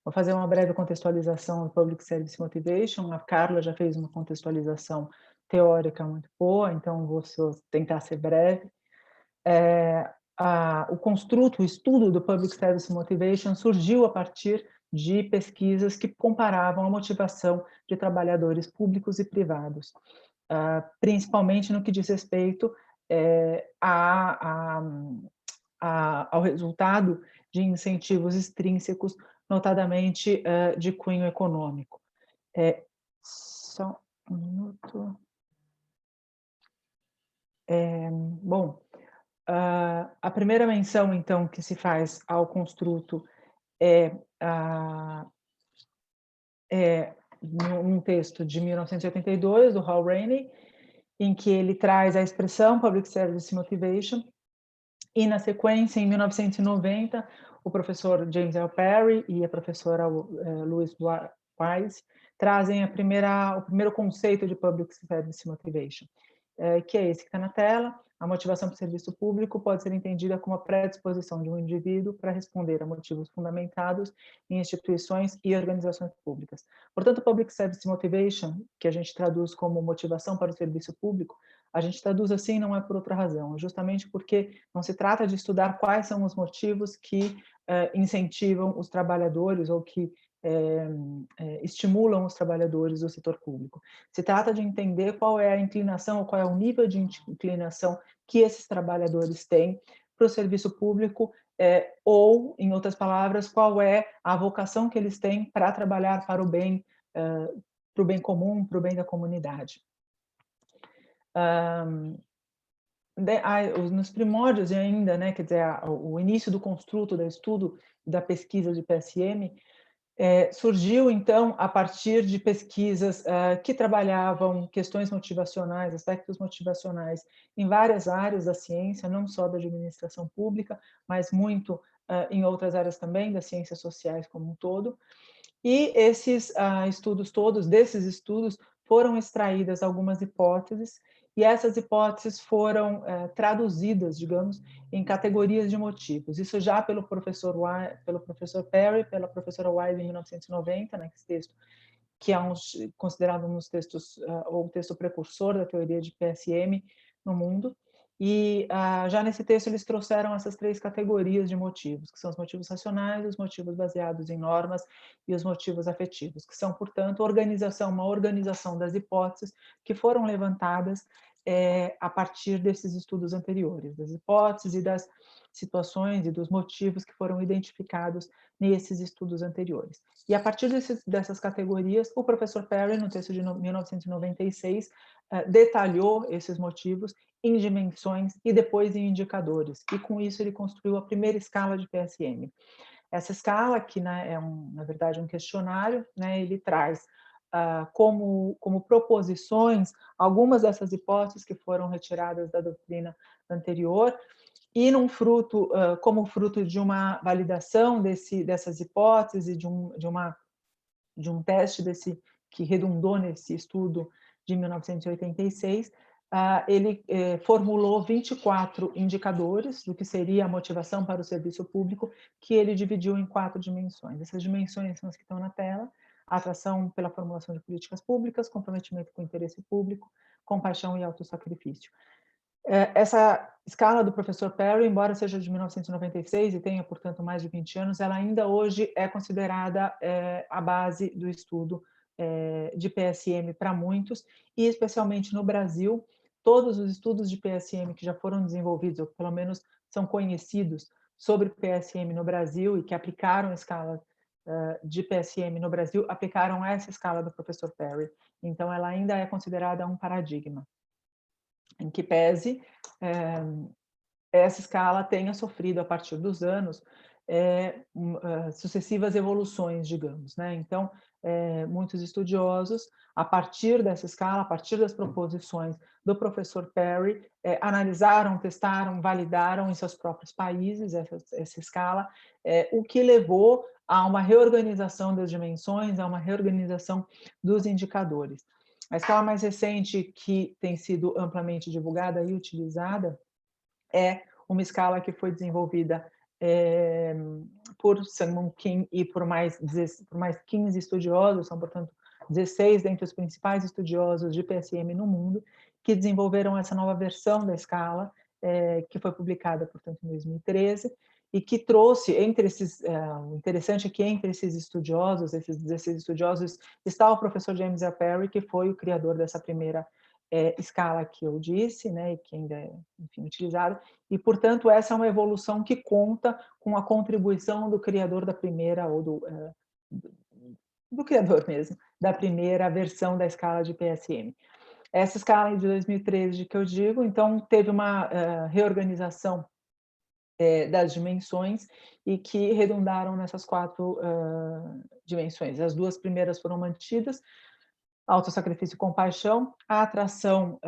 Vou fazer uma breve contextualização do Public Service Motivation. A Carla já fez uma contextualização teórica muito boa, então vou tentar ser breve. O construto, o estudo do Public Service Motivation surgiu a partir de pesquisas que comparavam a motivação de trabalhadores públicos e privados, principalmente no que diz respeito ao resultado de incentivos extrínsecos, notadamente de cunho econômico. Só um minuto. Bom, a primeira menção, então, que se faz ao construto num texto de 1982, do Hal Rainey, em que ele traz a expressão Public Service Motivation, e, na sequência, em 1990, o professor James L. Perry e a professora Louise Wise trazem o primeiro conceito de Public Service Motivation, que é esse que está na tela. A motivação para o serviço público pode ser entendida como a predisposição de um indivíduo para responder a motivos fundamentados em instituições e organizações públicas. Portanto, Public Service Motivation, que a gente traduz como motivação para o serviço público, a gente traduz assim não é por outra razão, é justamente porque não se trata de estudar quais são os motivos que incentivam os trabalhadores ou que estimulam os trabalhadores do setor público. Se trata de entender qual é a inclinação, ou qual é o nível de inclinação que esses trabalhadores têm para o serviço público, ou, em outras palavras, qual é a vocação que eles têm para trabalhar para o bem comum, para o bem da comunidade. Nos primórdios ainda, né, quer dizer, o início do construto, do estudo da pesquisa de PSM, surgiu, então, a partir de pesquisas que trabalhavam questões motivacionais, aspectos motivacionais em várias áreas da ciência, não só da administração pública, mas muito em outras áreas também, das ciências sociais como um todo. E desses estudos, foram extraídas algumas hipóteses, e essas hipóteses foram traduzidas, digamos, em categorias de motivos. Isso já pelo professor Perry, pela professora Wise em 1990, né, esse texto que é considerado um dos textos, ou o texto precursor da teoria de PSM no mundo. E já nesse texto eles trouxeram essas 3 categorias de motivos, que são os motivos racionais, os motivos baseados em normas e os motivos afetivos, que são, portanto, uma organização das hipóteses que foram levantadas a partir desses estudos anteriores, das hipóteses e das situações e dos motivos que foram identificados nesses estudos anteriores. E a partir dessas categorias, o professor Perry, no texto de 1996, detalhou esses motivos em dimensões e depois em indicadores. E com isso ele construiu a primeira escala de PSM. Essa escala, que, né, na verdade, um questionário, né, ele traz como proposições algumas dessas hipóteses que foram retiradas da doutrina anterior, e como fruto de uma validação dessas hipóteses, de um teste que redundou nesse estudo de 1986, ele formulou 24 indicadores do que seria a motivação para o serviço público, que ele dividiu em 4 dimensões. Essas dimensões são as que estão na tela: atração pela formulação de políticas públicas, comprometimento com o interesse público, compaixão e autossacrifício. Essa escala do professor Perry, embora seja de 1996 e tenha, portanto, mais de 20 anos, ela ainda hoje é considerada a base do estudo de PSM para muitos, e especialmente no Brasil, todos os estudos de PSM que já foram desenvolvidos, ou pelo menos são conhecidos sobre PSM no Brasil e que aplicaram a escala de PSM no Brasil, aplicaram essa escala do professor Perry. Então, ela ainda é considerada um paradigma, em que pese essa escala tenha sofrido, a partir dos anos, sucessivas evoluções, digamos, né? Então, muitos estudiosos, a partir dessa escala, a partir das proposições do professor Perry, analisaram, testaram, validaram em seus próprios países essa escala, o que levou a uma reorganização das dimensões, a uma reorganização dos indicadores. A escala mais recente, que tem sido amplamente divulgada e utilizada, é uma escala que foi desenvolvida por Sun-Moon Kim e por mais 15 estudiosos, são, portanto, 16 dentre os principais estudiosos de PSM no mundo, que desenvolveram essa nova versão da escala, que foi publicada, portanto, em 2013, e que trouxe, o interessante é que entre esses 16 estudiosos, está o professor James L. Perry, que foi o criador dessa primeira escala que eu disse, né, e que ainda é, enfim, utilizada, e, portanto, essa é uma evolução que conta com a contribuição do criador da primeira, ou do criador mesmo, da primeira versão da escala de PSM. Essa escala de 2013 que eu digo, então, teve uma reorganização das dimensões e que redundaram nessas 4 dimensões. As 2 primeiras foram mantidas: autossacrifício e compaixão. A atração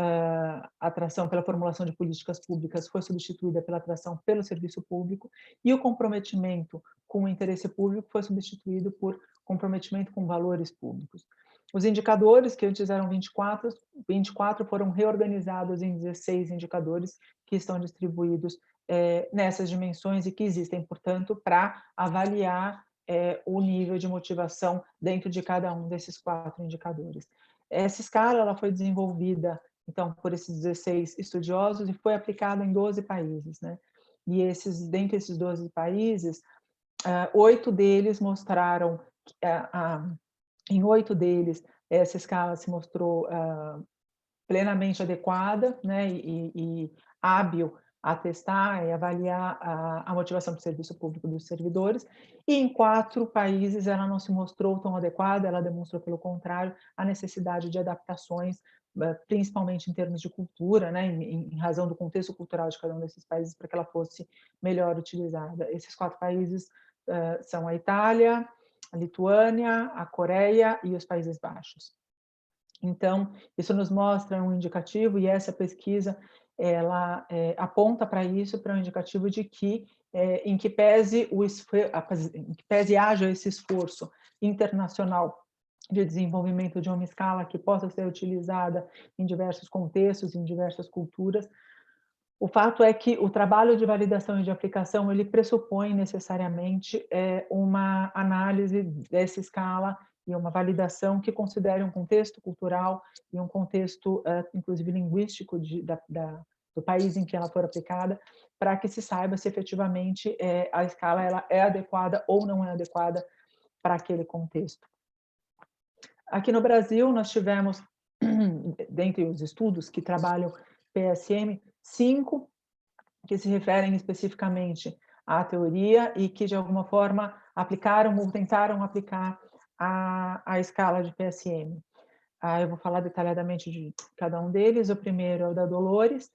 pela formulação de políticas públicas foi substituída pela atração pelo serviço público, e o comprometimento com o interesse público foi substituído por comprometimento com valores públicos. Os indicadores, que antes eram 24 foram reorganizados em 16 indicadores que estão distribuídos nessas dimensões e que existem, portanto, para avaliar o nível de motivação dentro de cada um desses 4 indicadores. Essa escala ela foi desenvolvida, então, por esses 16 estudiosos e foi aplicada em 12 países, né? E dentre esses 12 países, 8 deles mostraram, em 8 deles, essa escala se mostrou plenamente adequada, né, e hábil a testar e avaliar a motivação para o serviço público dos servidores, e em 4 países ela não se mostrou tão adequada, ela demonstrou, pelo contrário, a necessidade de adaptações, principalmente em termos de cultura, né, em razão do contexto cultural de cada um desses países, para que ela fosse melhor utilizada. Esses 4 países são a Itália, a Lituânia, a Coreia e os Países Baixos. Então, isso nos mostra um indicativo, e essa pesquisa ela aponta para isso, para um indicativo de que, em que pese haja esse esforço internacional de desenvolvimento de uma escala que possa ser utilizada em diversos contextos, em diversas culturas. O fato é que o trabalho de validação e de aplicação, ele pressupõe necessariamente uma análise dessa escala e uma validação que considere um contexto cultural e um contexto, inclusive linguístico, do país em que ela for aplicada, para que se saiba se efetivamente a escala ela é adequada ou não é adequada para aquele contexto. Aqui no Brasil, nós tivemos, dentre os estudos que trabalham PSM, 5 que se referem especificamente à teoria e que, de alguma forma, aplicaram ou tentaram aplicar a escala de PSM. Eu vou falar detalhadamente de cada um deles. O primeiro é o da Dolores,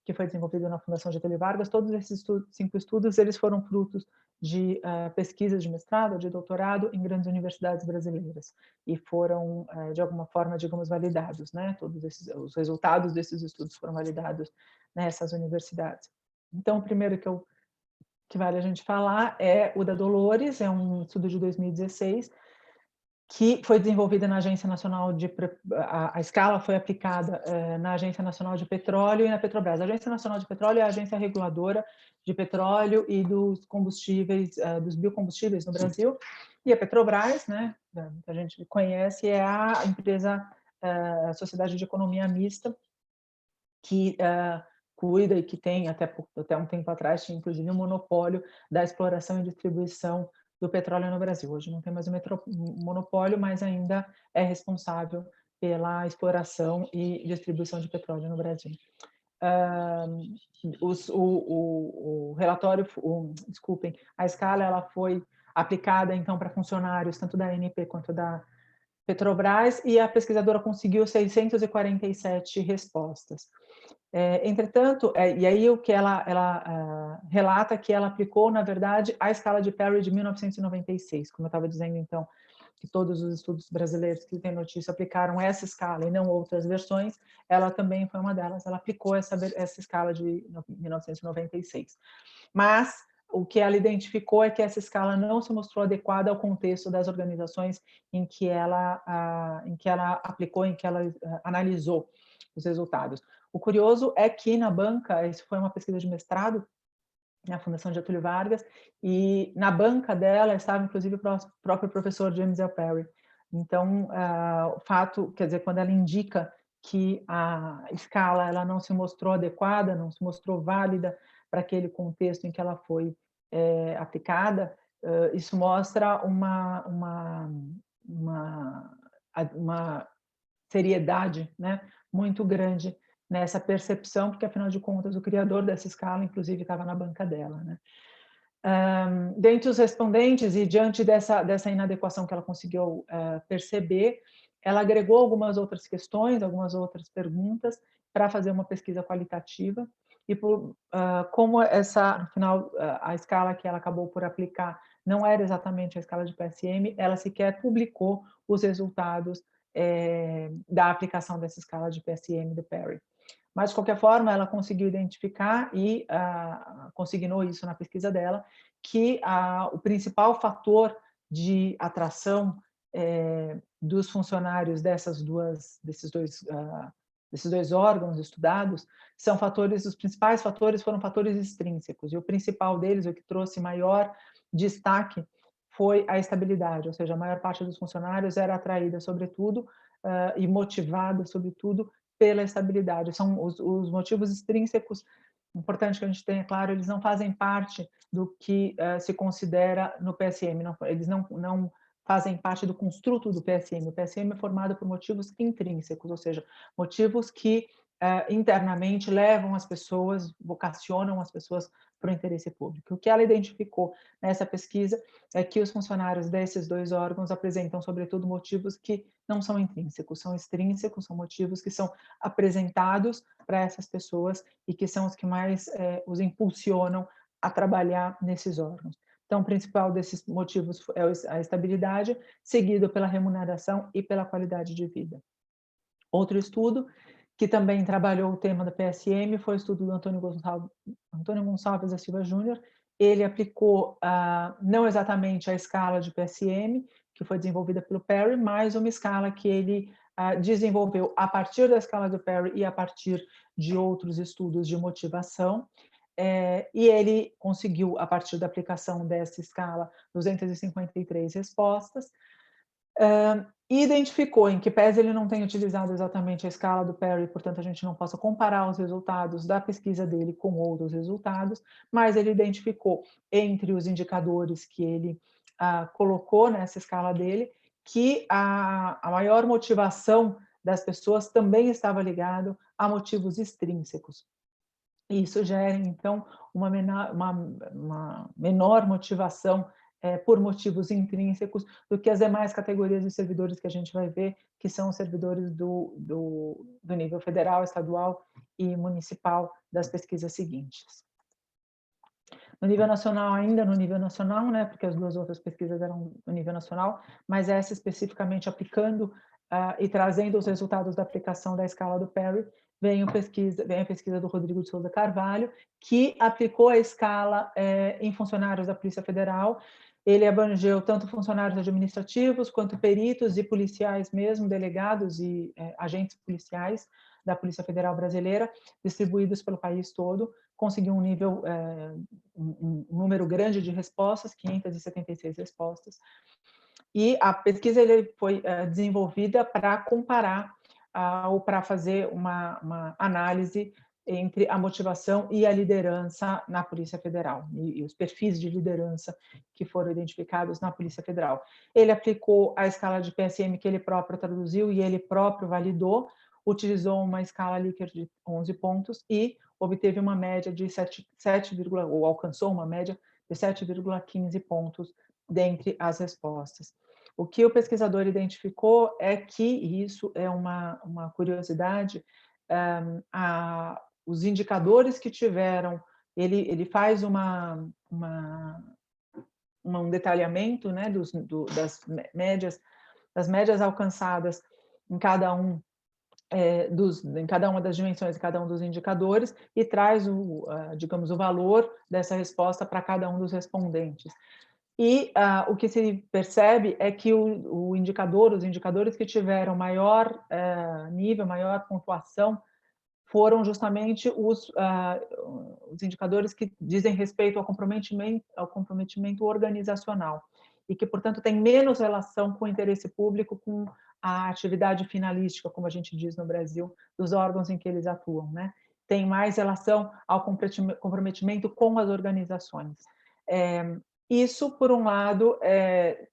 que foi desenvolvido na Fundação Getúlio Vargas. Todos esses 5 estudos eles foram frutos de pesquisas de mestrado, de doutorado em grandes universidades brasileiras e foram, de alguma forma, digamos, validados, né? Todos os resultados desses estudos foram validados nessas universidades. Então, o primeiro que vale a gente falar é o da Dolores, é um estudo de 2016, que foi desenvolvida na Agência Nacional de... A escala foi aplicada na Agência Nacional de Petróleo e na Petrobras. A Agência Nacional de Petróleo é a agência reguladora de petróleo e dos combustíveis, dos biocombustíveis no Brasil, e a Petrobras, né, que a gente conhece, é a empresa, a Sociedade de Economia Mista, que cuida e que tem, até um tempo atrás, tinha inclusive um monopólio da exploração e distribuição do petróleo no Brasil. Hoje não tem mais um monopólio, mas ainda é responsável pela exploração e distribuição de petróleo no Brasil. O relatório, desculpem, a escala ela foi aplicada então para funcionários tanto da ANP quanto da Petrobras e a pesquisadora conseguiu 647 respostas. Entretanto, e aí o que ela relata que ela aplicou, na verdade, a escala de Perry de 1996, como eu estava dizendo, então, que todos os estudos brasileiros que têm notícia aplicaram essa escala e não outras versões, ela também foi uma delas, ela aplicou essa escala de 1996. Mas o que ela identificou é que essa escala não se mostrou adequada ao contexto das organizações em que ela aplicou, em que ela analisou os resultados. O curioso é que na banca, isso foi uma pesquisa de mestrado na Fundação Getúlio Vargas, e na banca dela estava inclusive o próprio professor James L. Perry. Então, o fato, quer dizer, quando ela indica que a escala ela não se mostrou adequada, não se mostrou válida para aquele contexto em que ela foi aplicada, isso mostra uma seriedade, né, muito grande nessa percepção, porque afinal de contas o criador dessa escala, inclusive, estava na banca dela, né? Dentre os respondentes e diante dessa inadequação que ela conseguiu perceber, ela agregou algumas outras questões, algumas outras perguntas para fazer uma pesquisa qualitativa e como no final a escala que ela acabou por aplicar não era exatamente a escala de PSM, ela sequer publicou os resultados da aplicação dessa escala de PSM do Perry. Mas, de qualquer forma, ela conseguiu identificar e consignou isso na pesquisa dela, que o principal fator de atração dos funcionários desses dois órgãos estudados são os principais fatores foram fatores extrínsecos, e o principal deles, o que trouxe maior destaque, foi a estabilidade, ou seja, a maior parte dos funcionários era atraída, sobretudo, e motivada, sobretudo, pela estabilidade. São os motivos extrínsecos, importante que a gente tenha claro, eles não fazem parte do que se considera no PSM, eles não fazem parte do construto do PSM. O PSM é formado por motivos intrínsecos, ou seja, motivos que internamente levam as pessoas, vocacionam as pessoas para o interesse público. O que ela identificou nessa pesquisa é que os funcionários desses dois órgãos apresentam, sobretudo, motivos que não são intrínsecos, são extrínsecos, são motivos que são apresentados para essas pessoas e que são os que mais os impulsionam a trabalhar nesses órgãos. Então, o principal desses motivos é a estabilidade, seguido pela remuneração e pela qualidade de vida. Outro estudo que também trabalhou o tema da PSM foi o estudo do Antônio Gonçalves da Silva Júnior. Ele aplicou não exatamente a escala de PSM, que foi desenvolvida pelo Perry, mais uma escala que ele desenvolveu a partir da escala do Perry e a partir de outros estudos de motivação. E ele conseguiu, a partir da aplicação dessa escala, 253 respostas. Identificou, em que pese ele não tenha utilizado exatamente a escala do Perry, portanto a gente não possa comparar os resultados da pesquisa dele com outros resultados, mas ele identificou entre os indicadores que ele colocou nessa escala dele, que a maior motivação das pessoas também estava ligado a motivos extrínsecos. Isso gera, então, uma menor motivação por motivos intrínsecos do que as demais categorias de servidores que a gente vai ver, que são os servidores do nível federal, estadual e municipal das pesquisas seguintes. No nível nacional, ainda no nível nacional, né, porque as duas outras pesquisas eram no nível nacional, mas essa especificamente aplicando e trazendo os resultados da aplicação da escala do Perry, vem a pesquisa do Rodrigo de Souza Carvalho, que aplicou a escala em funcionários da Polícia Federal. Ele abrangeu tanto funcionários administrativos, quanto peritos e policiais mesmo, delegados e agentes policiais da Polícia Federal Brasileira, distribuídos pelo país todo. Conseguiu um número grande de respostas, 576 respostas. E a pesquisa foi desenvolvida para comparar ou para fazer uma análise entre a motivação e a liderança na Polícia Federal, e os perfis de liderança que foram identificados na Polícia Federal. Ele aplicou a escala de PSM que ele próprio traduziu e ele próprio validou, utilizou uma escala Likert de 11 pontos e obteve uma média de ou alcançou uma média de 7,15 pontos dentre as respostas. O que o pesquisador identificou é que, e isso é uma curiosidade, os indicadores que tiveram, ele faz um detalhamento, né, das médias alcançadas em cada uma das dimensões, em cada um dos indicadores, e traz digamos, o valor dessa resposta para cada um dos respondentes. E o que se percebe é que os indicadores que tiveram maior nível, maior pontuação, foram justamente os indicadores que dizem respeito ao comprometimento organizacional, e que, portanto, tem menos relação com o interesse público, com a atividade finalística, como a gente diz no Brasil, dos órgãos em que eles atuam, né? Tem mais relação ao comprometimento com as organizações. Isso, por um lado,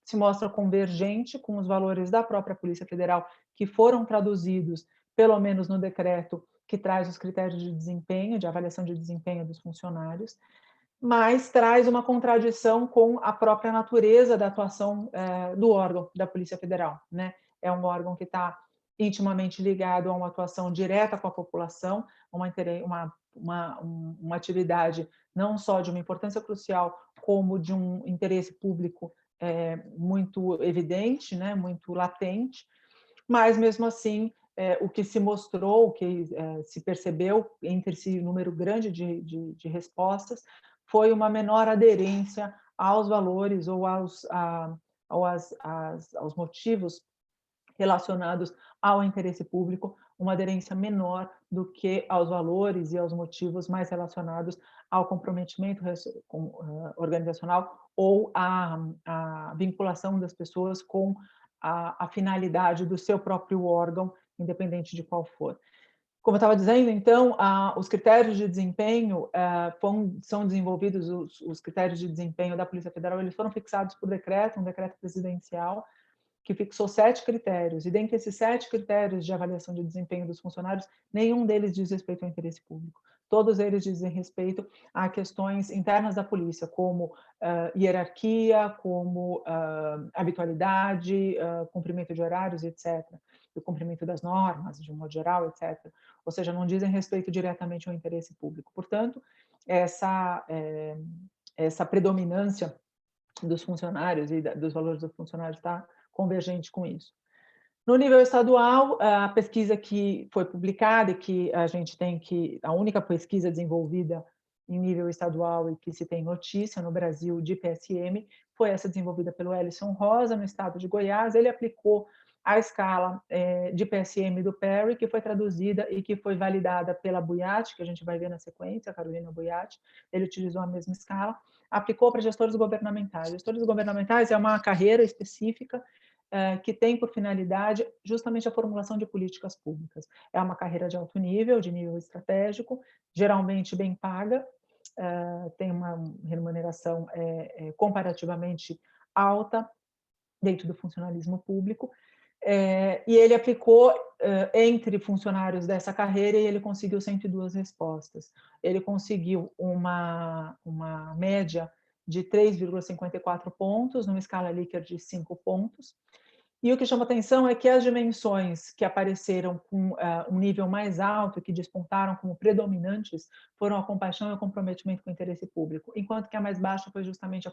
se mostra convergente com os valores da própria Polícia Federal, que foram traduzidos, pelo menos no decreto que traz os critérios de desempenho, de avaliação de desempenho dos funcionários, mas traz uma contradição com a própria natureza da atuação do órgão da Polícia Federal, né? É um órgão que está intimamente ligado a uma atuação direta com a população, uma atividade não só de uma importância crucial, como de um interesse público muito evidente, né, muito latente, mas mesmo assim o que se mostrou, o que se percebeu entre esse número grande de respostas, foi uma menor aderência aos valores ou aos motivos relacionados ao interesse público, uma aderência menor do que aos valores e aos motivos mais relacionados ao comprometimento organizacional ou à vinculação das pessoas com a finalidade do seu próprio órgão, independente de qual for. Como eu estava dizendo, então, os critérios de desempenho são desenvolvidos, os critérios de desempenho da Polícia Federal, eles foram fixados por decreto, um decreto presidencial, que fixou 7 critérios, e dentre esses 7 critérios de avaliação de desempenho dos funcionários, nenhum deles diz respeito ao interesse público. Todos eles dizem respeito a questões internas da polícia, como hierarquia, como habitualidade, cumprimento de horários, etc., o cumprimento das normas, de um modo geral, etc. Ou seja, não dizem respeito diretamente ao interesse público. Portanto, essa predominância dos funcionários e dos valores dos funcionários está convergente com isso. No nível estadual, a pesquisa que foi publicada e que a gente tem a única pesquisa desenvolvida em nível estadual e que se tem notícia no Brasil de PSM, foi essa desenvolvida pelo Ellison Rosa, no estado de Goiás. Ele aplicou a escala de PSM do Perry, que foi traduzida e que foi validada pela Buiatti, que a gente vai ver na sequência, a Carolina Buiatti. Ele utilizou a mesma escala, aplicou para gestores governamentais. Gestores governamentais é uma carreira específica que tem por finalidade justamente a formulação de políticas públicas. É uma carreira de alto nível, de nível estratégico, geralmente bem paga, tem uma remuneração comparativamente alta dentro do funcionalismo público, e ele aplicou entre funcionários dessa carreira e ele conseguiu 102 respostas. Ele conseguiu uma média de 3,54 pontos, numa escala Likert de 5 pontos. E o que chama atenção é que as dimensões que apareceram com um nível mais alto, que despontaram como predominantes, foram a compaixão e o comprometimento com o interesse público, enquanto que a mais baixa foi justamente a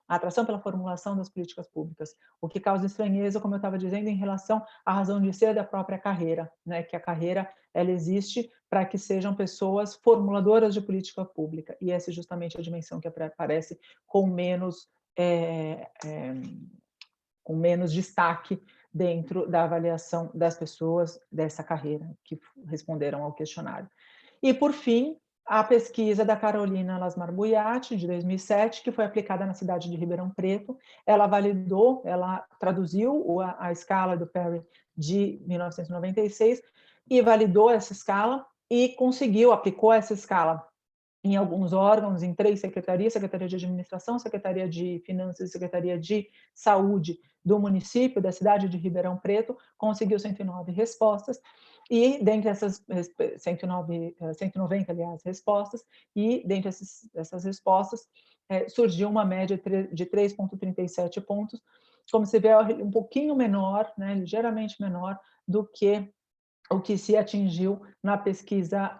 atração pela formulação das políticas públicas, o que causa estranheza, como eu estava dizendo, em relação à razão de ser da própria carreira, né? Que a carreira ela existe para que sejam pessoas formuladoras de política pública, e essa é justamente a dimensão que aparece com menos destaque dentro da avaliação das pessoas dessa carreira que responderam ao questionário. E, por fim, a pesquisa da Carolina Lasmar Buiatti, de 2007, que foi aplicada na cidade de Ribeirão Preto. Ela validou, ela traduziu a escala do Perry de 1996 e validou essa escala e aplicou essa escala em alguns órgãos, em 3 secretarias, Secretaria de Administração, Secretaria de Finanças e Secretaria de Saúde do município, da cidade de Ribeirão Preto, conseguiu 109 respostas, e dentre essas 190, aliás, respostas, e dentre essas respostas, surgiu uma média de 3,37 pontos, como se vê, um pouquinho menor, né, ligeiramente menor do que o que se atingiu na pesquisa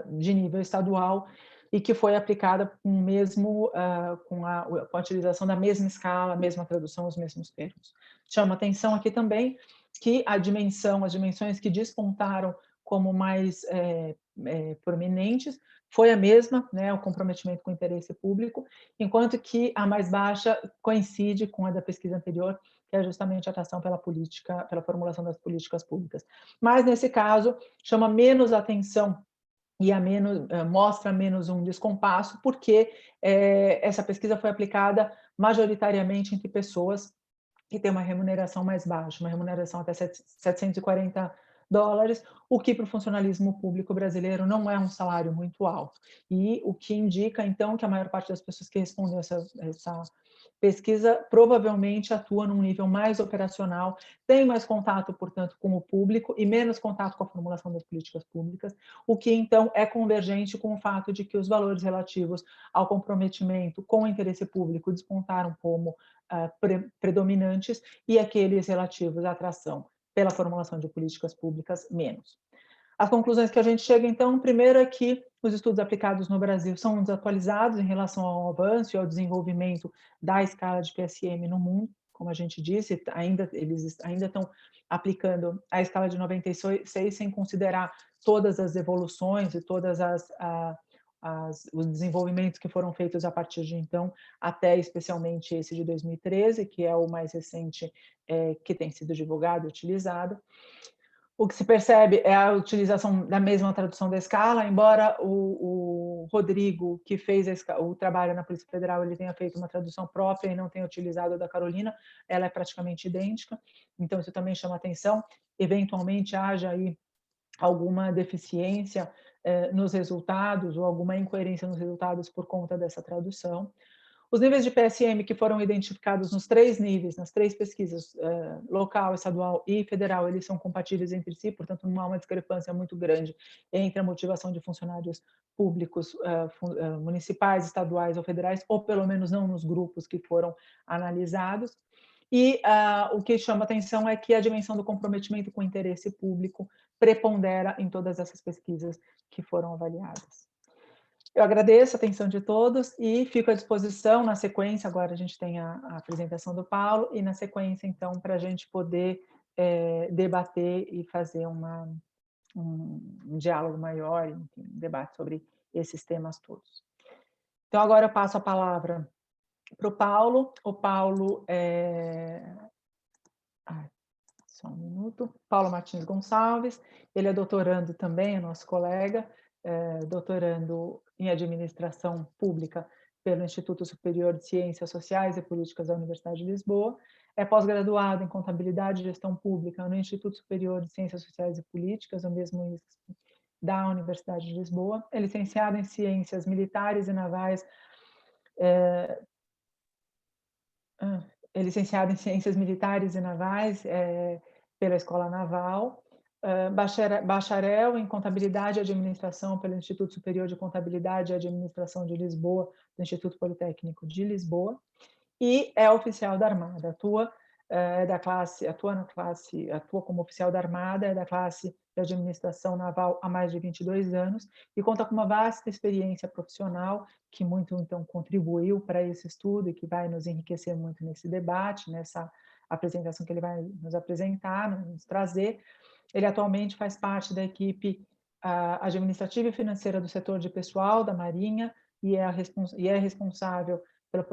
de nível estadual, e que foi aplicada com a utilização da mesma escala, a mesma tradução, os mesmos termos. Chama atenção aqui também que as dimensões que despontaram como mais prominentes foi a mesma, né, o comprometimento com o interesse público, enquanto que a mais baixa coincide com a da pesquisa anterior, que é justamente a atração pela formulação das políticas públicas. Mas, nesse caso, chama menos atenção e mostra menos um descompasso, porque essa pesquisa foi aplicada majoritariamente entre pessoas que têm uma remuneração mais baixa, uma remuneração até $740, o que para o funcionalismo público brasileiro não é um salário muito alto. E o que indica, então, que a maior parte das pessoas que respondem essa pesquisa provavelmente atua num nível mais operacional, tem mais contato, portanto, com o público e menos contato com a formulação das políticas públicas, o que, então, é convergente com o fato de que os valores relativos ao comprometimento com o interesse público despontaram como predominantes e aqueles relativos à atração pela formulação de políticas públicas menos. As conclusões que a gente chega, então, primeiro é que os estudos aplicados no Brasil são desatualizados em relação ao avanço e ao desenvolvimento da escala de PSM no mundo. Como a gente disse, eles ainda estão aplicando a escala de 96 sem considerar todas as evoluções e todas os desenvolvimentos que foram feitos a partir de então, até especialmente esse de 2013, que é o mais recente que tem sido divulgado e utilizado. O que se percebe é a utilização da mesma tradução da escala, embora o Rodrigo, que fez o trabalho na Polícia Federal, ele tenha feito uma tradução própria e não tenha utilizado a da Carolina, ela é praticamente idêntica, então isso também chama atenção. Eventualmente haja aí alguma deficiência nos resultados ou alguma incoerência nos resultados por conta dessa tradução. Os níveis de PSM que foram identificados nos 3 níveis, nas 3 pesquisas, local, estadual e federal, eles são compatíveis entre si, portanto, não há uma discrepância muito grande entre a motivação de funcionários públicos, municipais, estaduais ou federais, ou pelo menos não nos grupos que foram analisados. E o que chama atenção é que a dimensão do comprometimento com o interesse público prepondera em todas essas pesquisas que foram avaliadas. Eu agradeço a atenção de todos e fico à disposição na sequência, agora a gente tem a apresentação do Paulo, e na sequência, então, para a gente poder debater e fazer um diálogo maior, enfim, um debate sobre esses temas todos. Então, agora eu passo a palavra para o Paulo. O Paulo só um minuto. Paulo Martins Gonçalves, ele é doutorando também, é nosso colega, doutorando em Administração Pública pelo Instituto Superior de Ciências Sociais e Políticas da Universidade de Lisboa, é pós-graduado em Contabilidade e Gestão Pública no Instituto Superior de Ciências Sociais e Políticas, o mesmo ISCSP, da Universidade de Lisboa, é licenciado em Ciências Militares e Navais, é licenciado em Ciências Militares e Navais pela Escola Naval, bacharel em Contabilidade e Administração pelo Instituto Superior de Contabilidade e Administração de Lisboa, do Instituto Politécnico de Lisboa, e é oficial da Armada, atua como oficial da Armada, é da classe de Administração Naval há mais de 22 anos e conta com uma vasta experiência profissional que muito, então, contribuiu para esse estudo e que vai nos enriquecer muito nesse debate, nessa apresentação que ele vai nos apresentar, nos trazer. Ele atualmente faz parte da equipe administrativa e financeira do setor de pessoal da Marinha e é responsável pelo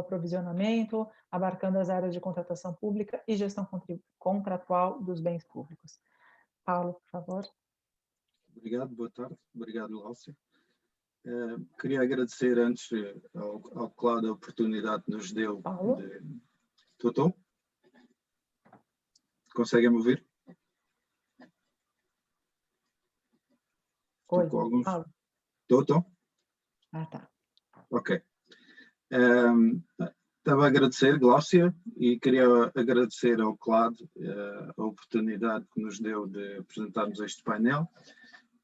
aprovisionamento, abarcando as áreas de contratação pública e gestão contratual dos bens públicos. Paulo, por favor. Obrigado, boa tarde. Obrigado, Glaucia. Queria agradecer antes ao Cláudio a oportunidade que nos deu. Paulo? Estou? Conseguem me ouvir? Oi, com alguns... Paulo. Estou? Ah, tá. Ok. Estava a agradecer, Glaucia, e queria agradecer ao Cláudio a oportunidade que nos deu de apresentarmos este painel.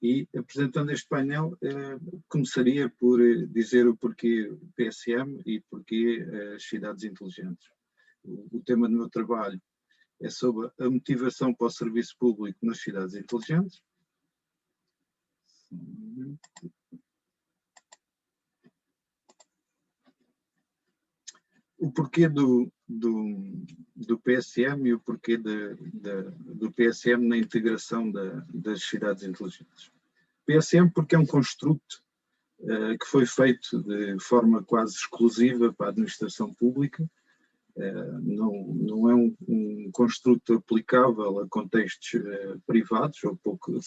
E, apresentando este painel, começaria por dizer o porquê PSM e porquê as cidades inteligentes. O tema do meu trabalho é sobre a motivação para o serviço público nas cidades inteligentes. O porquê do PSM e o porquê do PSM na integração das cidades inteligentes. PSM porque é um construto que foi feito de forma quase exclusiva para a administração pública, não é um construto aplicável a contextos privados, ou pouco,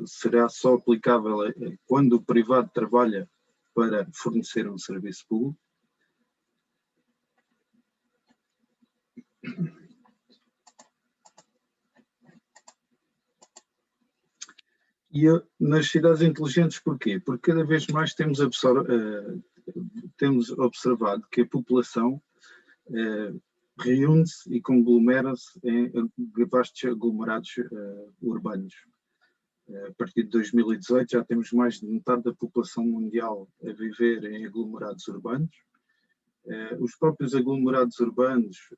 será só aplicável quando o privado trabalha para fornecer um serviço público. E nas cidades inteligentes, porquê? Porque cada vez mais temos observado que a população reúne-se e conglomera-se em vastos aglomerados urbanos. A partir de 2018 já temos mais de metade da população mundial a viver em aglomerados urbanos. Os próprios aglomerados urbanos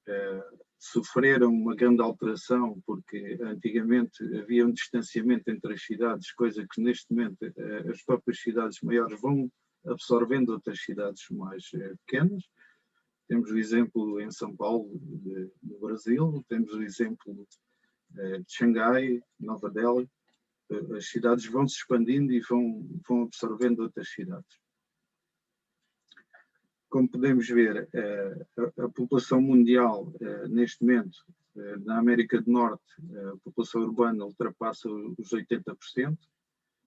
sofreram uma grande alteração porque antigamente havia um distanciamento entre as cidades, coisa que neste momento as próprias cidades maiores vão absorvendo outras cidades mais pequenas. Temos o exemplo em São Paulo, no Brasil, temos o exemplo de Xangai, Nova Delhi. As cidades vão se expandindo e vão absorvendo outras cidades. Como podemos ver, a população mundial, neste momento, na América do Norte, a população urbana ultrapassa os 80%.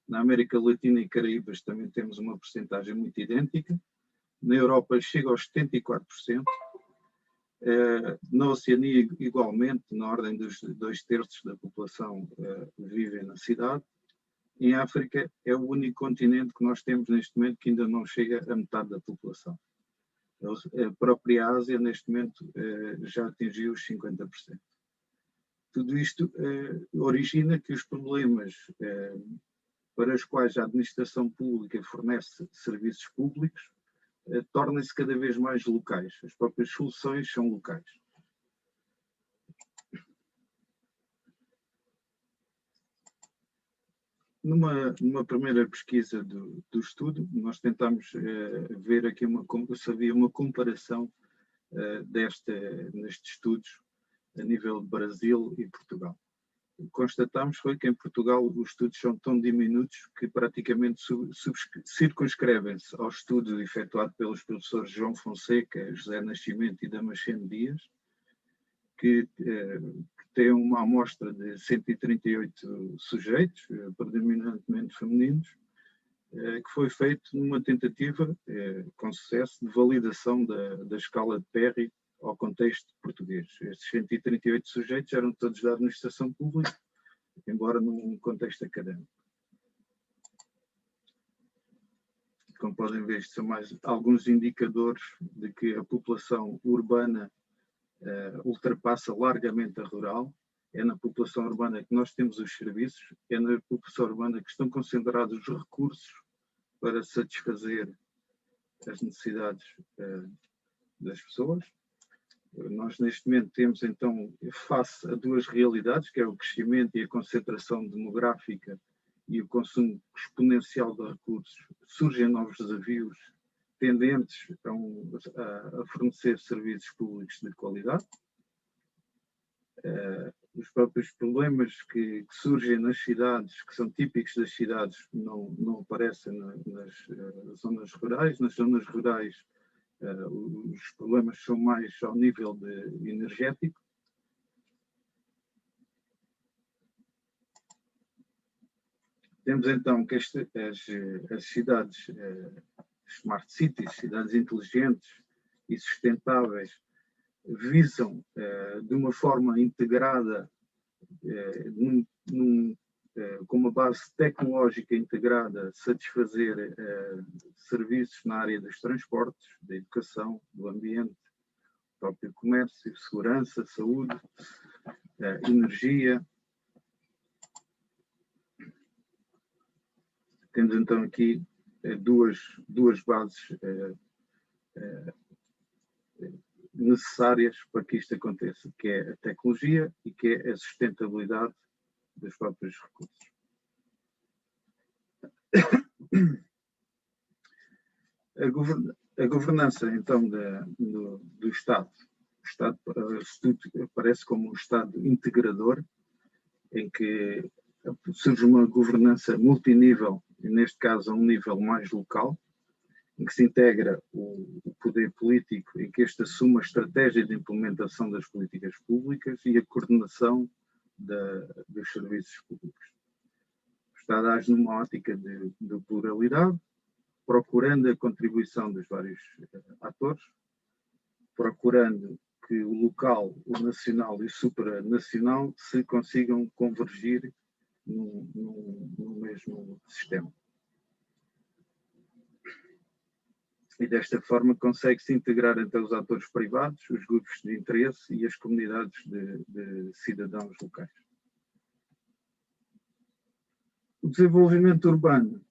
Na América Latina e Caraíbas também temos uma percentagem muito idêntica. Na Europa chega aos 74%. Na Oceania, igualmente, na ordem dos 2/3 da população vivem na cidade. Em África, é o único continente que nós temos neste momento que ainda não chega a metade da população. A própria Ásia, neste momento, já atingiu os 50%. Tudo isto origina que os problemas para os quais a administração pública fornece serviços públicos tornem-se cada vez mais locais. As próprias soluções são locais. Numa primeira pesquisa do estudo, nós tentámos ver aqui se havia uma comparação nestes estudos a nível de Brasil e Portugal. constatamos foi que em Portugal os estudos são tão diminutos que praticamente circunscrevem-se ao estudo efetuado pelos professores João Fonseca, José Nascimento e Damasceno Dias, que tem uma amostra de 138 sujeitos, predominantemente femininos, que foi feito numa tentativa, com sucesso, de validação da escala de Perry ao contexto português. Estes 138 sujeitos eram todos da administração pública, embora num contexto académico. Como podem ver, estes são mais alguns indicadores de que a população urbana ultrapassa largamente a rural. É na população urbana que nós temos os serviços, é na população urbana que estão concentrados os recursos para satisfazer as necessidades das pessoas. Nós, neste momento, temos, então, face a duas realidades, que é o crescimento e a concentração demográfica e o consumo exponencial de recursos, surgem novos desafios tendentes a fornecer serviços públicos de qualidade. Os próprios problemas que surgem nas cidades, que são típicos das cidades, não aparecem nas zonas rurais. Nas zonas rurais, os problemas são mais ao nível energético. Temos então que as cidades, smart cities, cidades inteligentes e sustentáveis, visam de uma forma integrada, com uma base tecnológica integrada, satisfazer serviços na área dos transportes, da educação, do ambiente, próprio comércio, segurança, saúde, energia. Temos então aqui duas bases necessárias para que isto aconteça, que é a tecnologia e que é a sustentabilidade dos próprios recursos. A governança, então, do Estado. O Estado aparece como um Estado integrador, em que surge uma governança multinível, e neste caso a um nível mais local, em que se integra o poder político, em que este assume a estratégia de implementação das políticas públicas e a coordenação dos serviços públicos. O Estado age numa ótica de pluralidade, procurando a contribuição dos vários atores, procurando que o local, o nacional e o supranacional se consigam convergir no mesmo sistema. E desta forma consegue-se integrar entre os atores privados, os grupos de interesse e as comunidades de cidadãos locais. O desenvolvimento urbano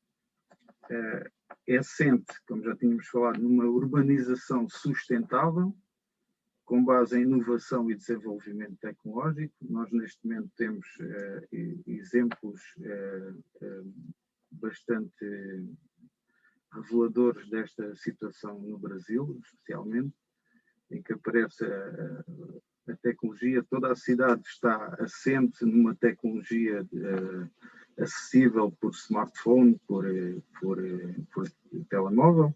é assente, como já tínhamos falado, numa urbanização sustentável, com base em inovação e desenvolvimento tecnológico. Nós, neste momento, temos exemplos bastante reveladores desta situação no Brasil, especialmente, em que aparece a tecnologia. Toda a cidade está assente numa tecnologia acessível por smartphone, por telemóvel,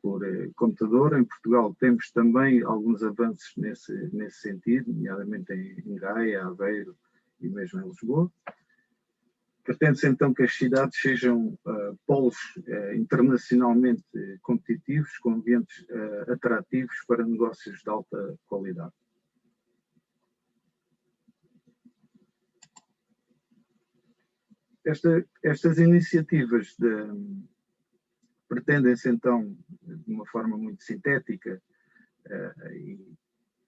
por computador. Em Portugal temos também alguns avanços nesse sentido, nomeadamente em Gaia, Aveiro e mesmo em Lisboa. Pretende-se então que as cidades sejam polos internacionalmente competitivos, com ambientes atrativos para negócios de alta qualidade. Estas iniciativas pretendem-se então, de uma forma muito sintética, e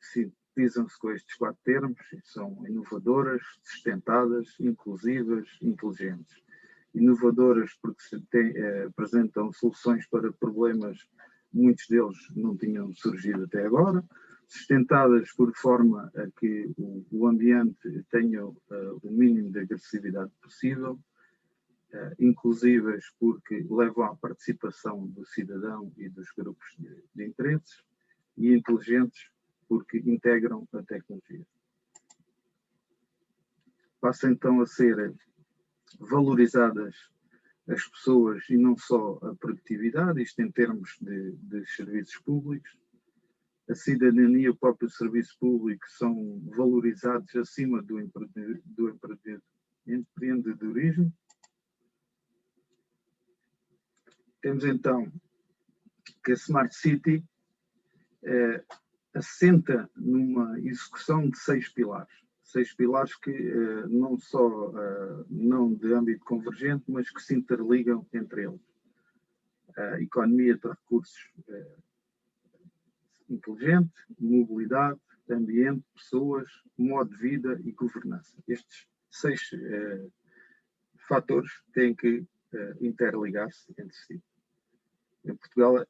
sintetizam-se com estes 4 termos: são inovadoras, sustentadas, inclusivas, inteligentes. Inovadoras porque apresentam soluções para problemas, muitos deles não tinham surgido até agora. Sustentadas por forma a que o ambiente tenha o mínimo de agressividade possível. Inclusivas porque levam à participação do cidadão e dos grupos de interesses. E inteligentes porque integram a tecnologia. passa então a ser valorizadas as pessoas e não só a produtividade, isto em termos de serviços públicos. A cidadania e o próprio serviço público são valorizados acima do empreendedorismo. Temos então que a Smart City assenta numa execução de 6 pilares. 6 pilares que não só não de âmbito convergente, mas que se interligam entre eles. A economia de recursos inteligente, mobilidade, ambiente, pessoas, modo de vida e governança. Estes 6 fatores têm que interligar-se entre si. Em Portugal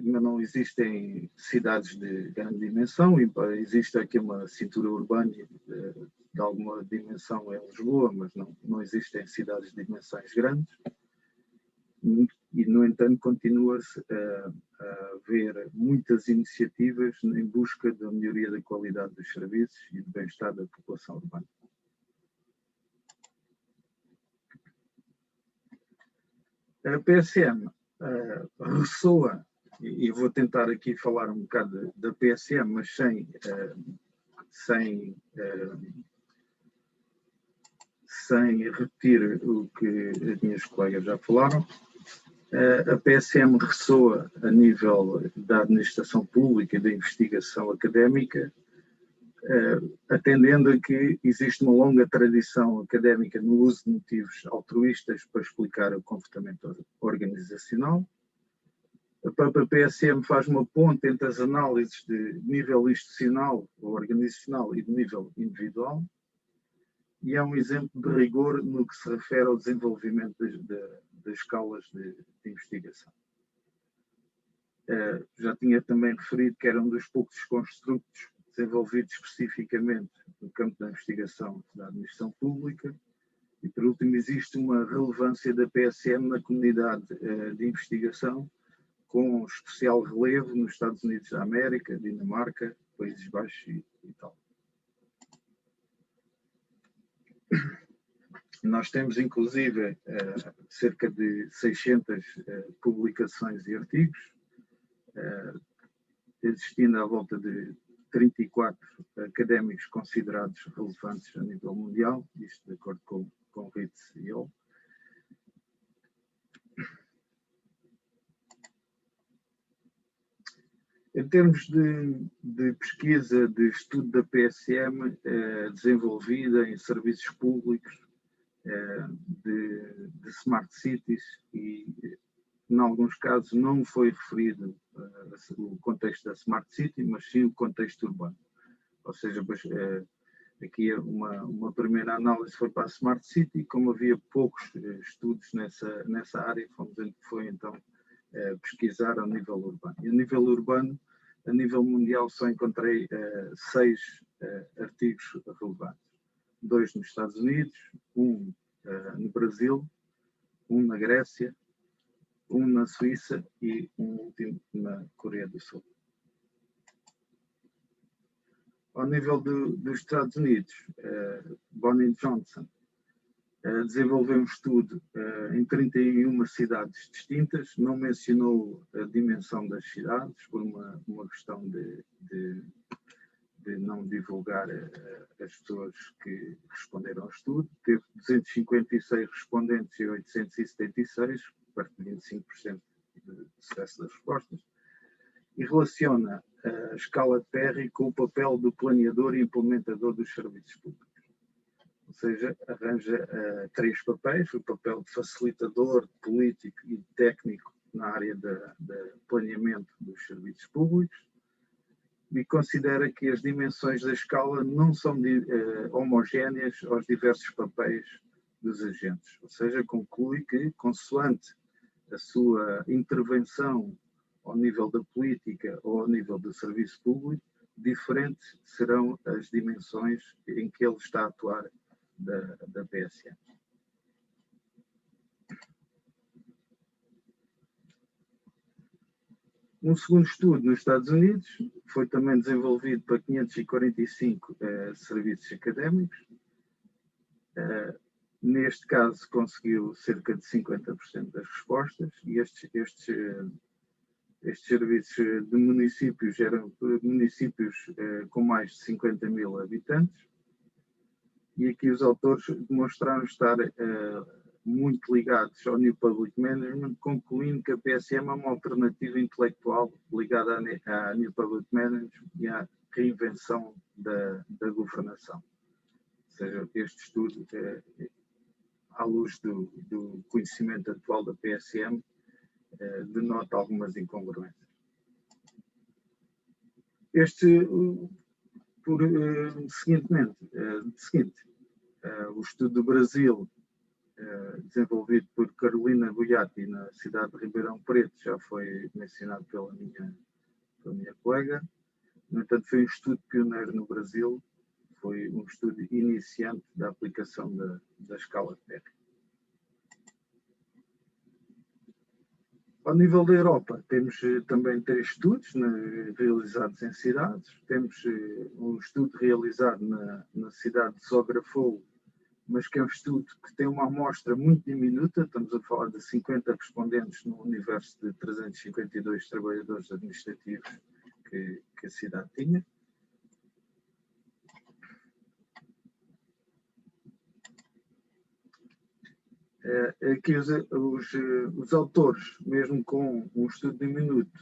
não existem cidades de grande dimensão, existe aqui uma cintura urbana de alguma dimensão em Lisboa, mas não existem cidades de dimensões grandes. E, no entanto, continua-se a haver muitas iniciativas em busca da melhoria da qualidade dos serviços e do bem-estar da população urbana. A PSM ressoa, e vou tentar aqui falar um bocado da PSM, mas sem repetir o que as minhas colegas já falaram. A PSM ressoa a nível da administração pública e da investigação académica, atendendo a que existe uma longa tradição académica no uso de motivos altruístas para explicar o comportamento organizacional. A própria PSM faz uma ponte entre as análises de nível institucional ou organizacional e de nível individual, e é um exemplo de rigor no que se refere ao desenvolvimento das escalas de investigação. Já tinha também referido que era um dos poucos construtos desenvolvidos especificamente no campo da investigação da administração pública. E, por último, existe uma relevância da PSM na comunidade de investigação, com especial relevo nos Estados Unidos da América, Dinamarca, Países Baixos e tal. Nós temos, inclusive, cerca de 600 publicações e artigos, existindo à volta de 34 académicos considerados relevantes a nível mundial, isto de acordo com Ritz e Yoll. Em termos de pesquisa, de estudo da PSM, desenvolvida em serviços públicos, de Smart Cities, e em alguns casos não foi referido o contexto da Smart City, mas sim o contexto urbano. Ou seja, aqui uma primeira análise foi para a Smart City, e como havia poucos estudos nessa área, foi então pesquisar ao nível urbano. E a nível urbano, a nível mundial, só encontrei 6 artigos relevantes. 2 nos Estados Unidos, 1 no Brasil, 1 na Grécia, 1 na Suíça e 1 último na Coreia do Sul. Ao nível dos Estados Unidos, Bonnie Johnson desenvolveu um estudo em 31 cidades distintas, não mencionou a dimensão das cidades, por uma questão de não divulgar as pessoas que responderam ao estudo. Teve 256 respondentes e 876, perto de 25% de sucesso das respostas, e relaciona a escala de Perry com o papel do planeador e implementador dos serviços públicos. Ou seja, arranja 3 papéis: o papel de facilitador, político e técnico na área de planeamento dos serviços públicos, e considera que as dimensões da escala não são homogéneas aos diversos papéis dos agentes. Ou seja, conclui que, consoante a sua intervenção ao nível da política ou ao nível do serviço público, diferentes serão as dimensões em que ele está a atuar da PSM. Um segundo estudo nos Estados Unidos foi também desenvolvido para 545 serviços académicos, Neste caso, conseguiu cerca de 50% das respostas, e estes serviços de municípios eram municípios com mais de 50 mil habitantes, e aqui os autores demonstraram estar muito ligados ao New Public Management, concluindo que a PSM é uma alternativa intelectual ligada à New Public Management e à reinvenção da governação. Ou seja, este estudo, à luz do conhecimento atual da PSM, denota algumas incongruências. O estudo do Brasil, desenvolvido por Carolina Boiati na cidade de Ribeirão Preto, já foi mencionado pela minha colega. No entanto, foi um estudo pioneiro no Brasil, foi um estudo iniciante da aplicação da escala de Peck. Ao nível da Europa, temos também 3 estudos realizados em cidades. Temos um estudo realizado na cidade de Sografou, mas que é um estudo que tem uma amostra muito diminuta. Estamos a falar de 50 respondentes no universo de 352 trabalhadores administrativos que a cidade tinha. Aqui os autores, mesmo com um estudo diminuto,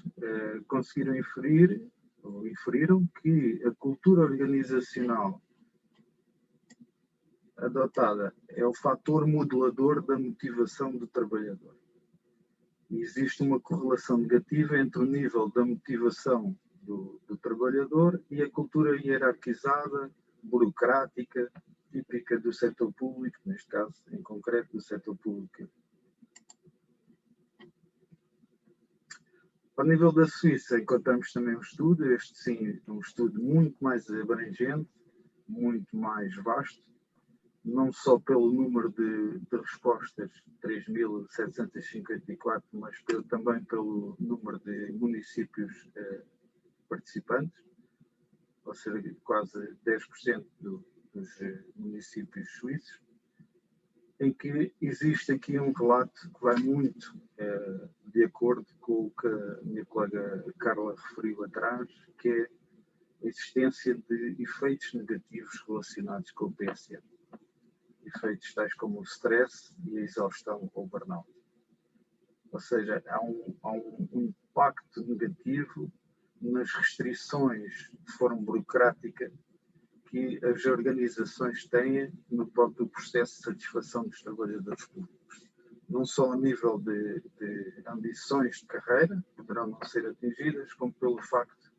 conseguiram inferiram que a cultura organizacional adotada é o fator modelador da motivação do trabalhador. E existe uma correlação negativa entre o nível da motivação do trabalhador e a cultura hierarquizada, burocrática, típica do setor público, neste caso, em concreto, do setor público. Ao nível da Suíça, encontramos também um estudo, este sim, um estudo muito mais abrangente, muito mais vasto, não só pelo número de respostas, 3.754, mas também pelo número de municípios participantes, ou seja, quase 10% dos municípios suíços, em que existe aqui um relato que vai muito de acordo com o que a minha colega Carla referiu atrás, que é a existência de efeitos negativos relacionados com o PSM. Efeitos tais como o stress e a exaustão ou burnout. Ou seja, há um impacto negativo nas restrições de forma burocrática que as organizações têm no próprio processo de satisfação dos trabalhadores públicos. Não só a nível de ambições de carreira, que poderão não ser atingidas, como pelo facto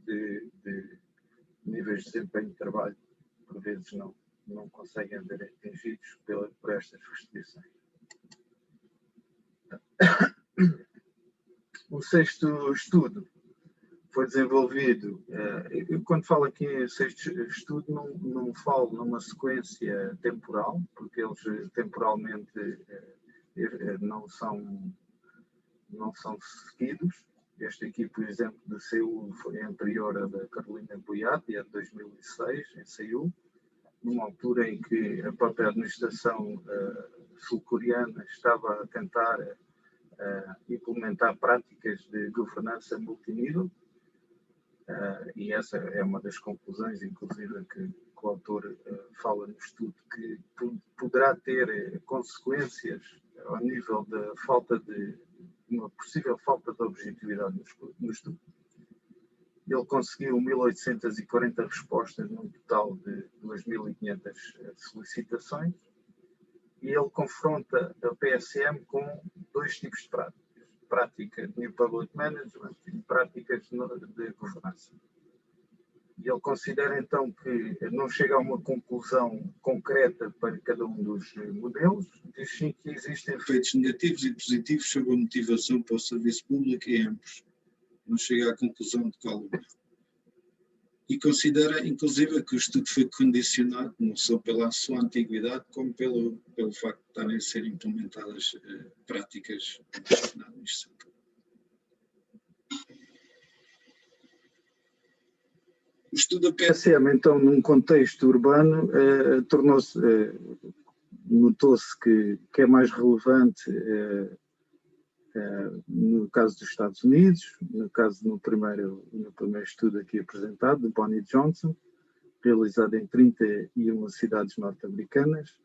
de níveis de desempenho de trabalho, por vezes não conseguem ser atingidos por estas restrições. O 6º estudo foi desenvolvido, eu quando falo aqui em 6º estudo não falo numa sequência temporal, porque eles temporalmente não são seguidos. Este aqui, por exemplo, de CEU foi anterior à da Carolina Boiati, é de 2006, em CEU, numa altura em que a própria administração sul-coreana estava a tentar implementar práticas de governança multinível, e essa é uma das conclusões, inclusive, que o autor fala no estudo, que poderá ter consequências ao nível da falta de uma possível falta de objetividade no estudo. Ele conseguiu 1.840 respostas num total de 2.500 solicitações, e ele confronta a PSM com 2 tipos de práticas. Prática de New Public Management e práticas de governança. E ele considera então que não chega a uma conclusão concreta para cada um dos modelos, diz sim que existem efeitos negativos e positivos sobre a motivação para o serviço público e ambos. Não chega à conclusão de qual uma. E considera, inclusive, que o estudo foi condicionado não só pela sua antiguidade, como pelo facto de estarem a ser implementadas práticas na administração. O estudo da PSM, então, num contexto urbano, tornou-se, notou-se que é mais relevante no caso dos Estados Unidos, no primeiro estudo aqui apresentado, de Bonnie Johnson, realizado em 31 cidades norte-americanas,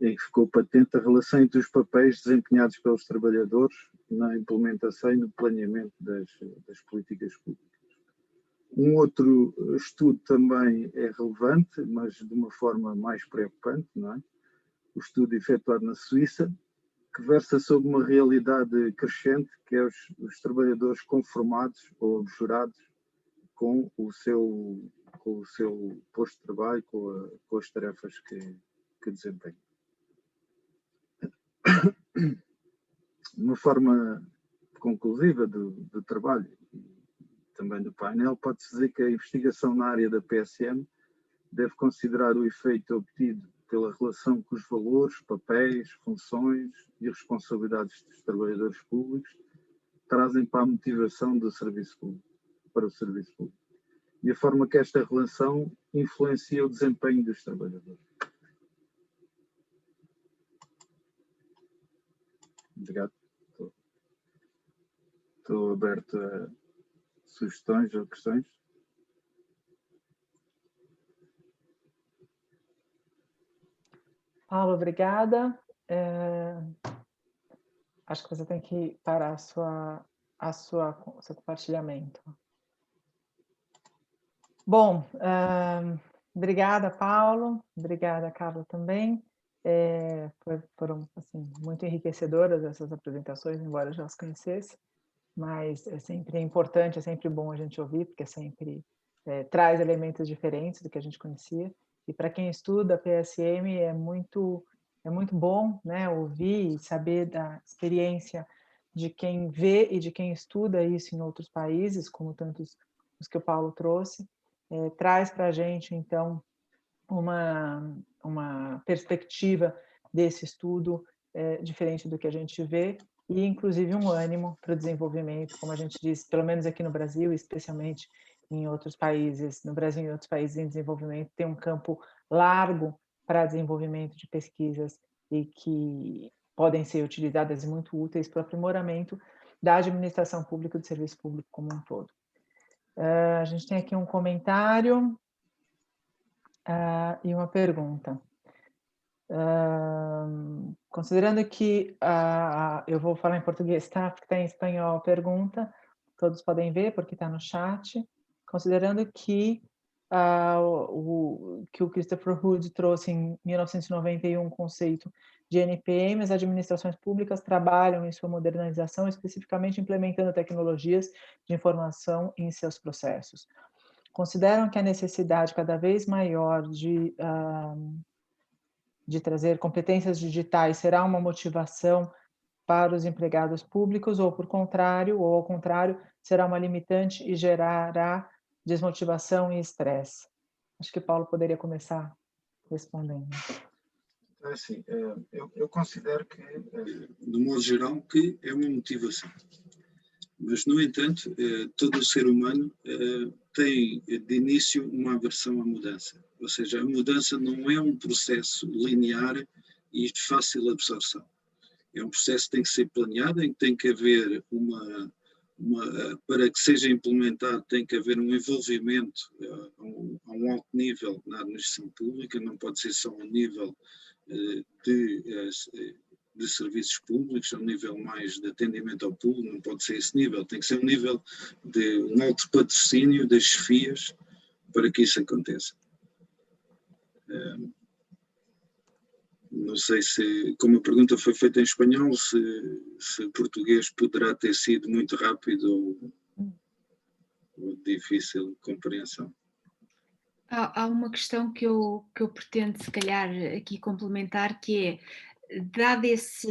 em que ficou patente a relação entre os papéis desempenhados pelos trabalhadores na implementação e no planeamento das políticas públicas. Um outro estudo também é relevante, mas de uma forma mais preocupante, não é? O estudo efetuado na Suíça, que versa sobre uma realidade crescente, que é os trabalhadores conformados ou abjurados com o seu posto de trabalho, com as tarefas que desempenham. Uma forma conclusiva do trabalho e também do painel, pode-se dizer que a investigação na área da PSM deve considerar o efeito obtido pela relação que os valores, papéis, funções e responsabilidades dos trabalhadores públicos trazem para a motivação do serviço público, para o serviço público, e a forma que esta relação influencia o desempenho dos trabalhadores. Obrigado. Estou aberto a sugestões ou questões. Paulo, obrigada. Acho que você tem que parar o seu compartilhamento. Bom, obrigada, Paulo. Obrigada, Carla, também. Foram assim, muito enriquecedoras essas apresentações, embora eu já as conhecesse, mas é sempre importante, é sempre bom a gente ouvir, porque sempre traz elementos diferentes do que a gente conhecia. E para quem estuda PSM é muito bom, né, ouvir e saber da experiência de quem vê e de quem estuda isso em outros países, como tantos os que o Paulo trouxe. Traz para a gente, então, uma perspectiva desse estudo diferente do que a gente vê, e inclusive um ânimo para o desenvolvimento, como a gente diz, pelo menos aqui no Brasil, especialmente em outros países, no Brasil e em outros países em desenvolvimento, tem um campo largo para desenvolvimento de pesquisas e que podem ser utilizadas e muito úteis para o aprimoramento da administração pública e do serviço público como um todo. A gente tem aqui um comentário e uma pergunta. Considerando que eu vou falar em português, tá? Porque está em espanhol a pergunta, todos podem ver porque está no chat. Considerando que o Christopher Hood trouxe em 1991 o conceito de NPM, as administrações públicas trabalham em sua modernização, especificamente implementando tecnologias de informação em seus processos. Consideram que a necessidade cada vez maior de trazer competências digitais será uma motivação para os empregados públicos, ou ao contrário, será uma limitante e gerará desmotivação e estresse? Acho que Paulo poderia começar respondendo. Assim, eu considero que, de modo geral, que é uma motivação. Mas, no entanto, todo o ser humano tem de início uma aversão à mudança. Ou seja, a mudança não é um processo linear e de fácil absorção. É um processo que tem que ser planeado, em que tem que haver para que seja implementado, tem que haver um envolvimento a um alto nível na administração pública, não pode ser só a um nível de serviços públicos, a um nível mais de atendimento ao público, não pode ser esse nível, tem que ser um nível de um alto patrocínio das chefias para que isso aconteça. Não sei se, como a pergunta foi feita em espanhol, se o português poderá ter sido muito rápido ou difícil de compreensão. Há uma questão que eu pretendo, se calhar, aqui complementar, que é, dada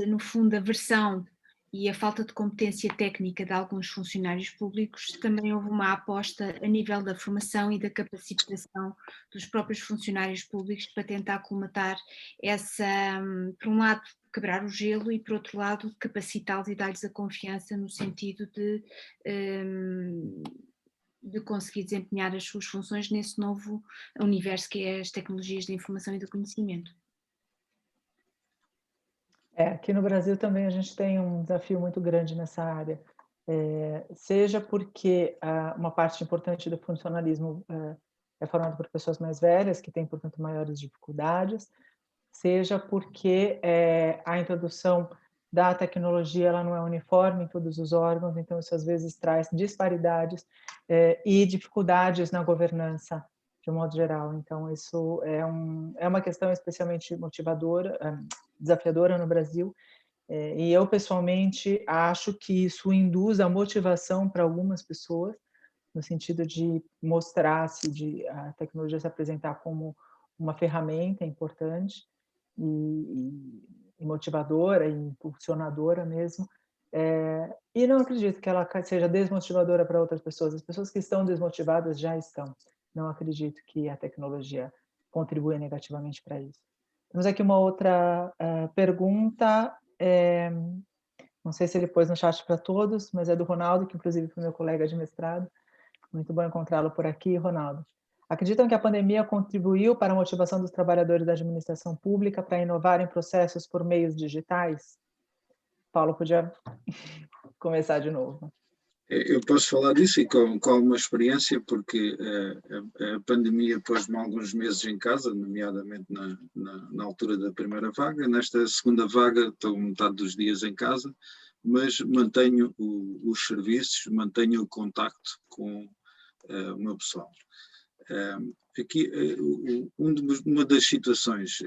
no fundo, a versão e a falta de competência técnica de alguns funcionários públicos, também houve uma aposta a nível da formação e da capacitação dos próprios funcionários públicos para tentar colmatar por um lado, quebrar o gelo e, por outro lado, capacitá-los e dar-lhes a confiança no sentido de conseguir desempenhar as suas funções nesse novo universo que é as tecnologias da informação e do conhecimento. Aqui no Brasil também a gente tem um desafio muito grande nessa área, seja porque uma parte importante do funcionalismo é formado por pessoas mais velhas, que têm, portanto, maiores dificuldades, seja porque a introdução da tecnologia ela não é uniforme em todos os órgãos, então isso às vezes traz disparidades e dificuldades na governança de um modo geral. Então isso é uma questão especialmente motivadora, desafiadora no Brasil, e eu pessoalmente acho que isso induz a motivação para algumas pessoas, no sentido de mostrar-se, de a tecnologia se apresentar como uma ferramenta importante e motivadora, e impulsionadora mesmo, e não acredito que ela seja desmotivadora para outras pessoas. As pessoas que estão desmotivadas já estão. Não acredito que a tecnologia contribua negativamente para isso. Temos aqui uma outra pergunta, não sei se ele pôs no chat para todos, mas é do Ronaldo, que inclusive foi meu colega de mestrado. Muito bom encontrá-lo por aqui, Ronaldo. Acreditam que a pandemia contribuiu para a motivação dos trabalhadores da administração pública para inovar em processos por meios digitais? Paulo, podia começar de novo. Eu posso falar disso e com alguma experiência, porque a pandemia pôs-me alguns meses em casa, nomeadamente na altura da primeira vaga. Nesta segunda vaga estou metade dos dias em casa, mas mantenho os serviços, mantenho o contacto com o meu pessoal. Aqui, uma das situações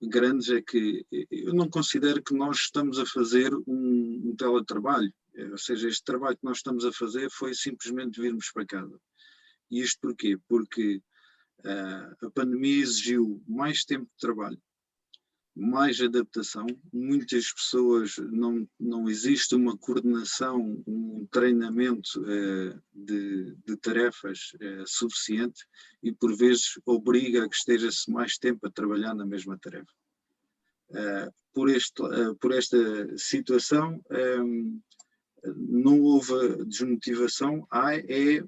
grandes é que eu não considero que nós estamos a fazer um teletrabalho, ou seja, este trabalho que nós estamos a fazer foi simplesmente virmos para casa. E isto porquê? Porque a pandemia exigiu mais tempo de trabalho, mais adaptação, muitas pessoas, não existe uma coordenação, um treinamento de tarefas suficiente e por vezes obriga a que esteja-se mais tempo a trabalhar na mesma tarefa. Por esta situação, não houve desmotivação, é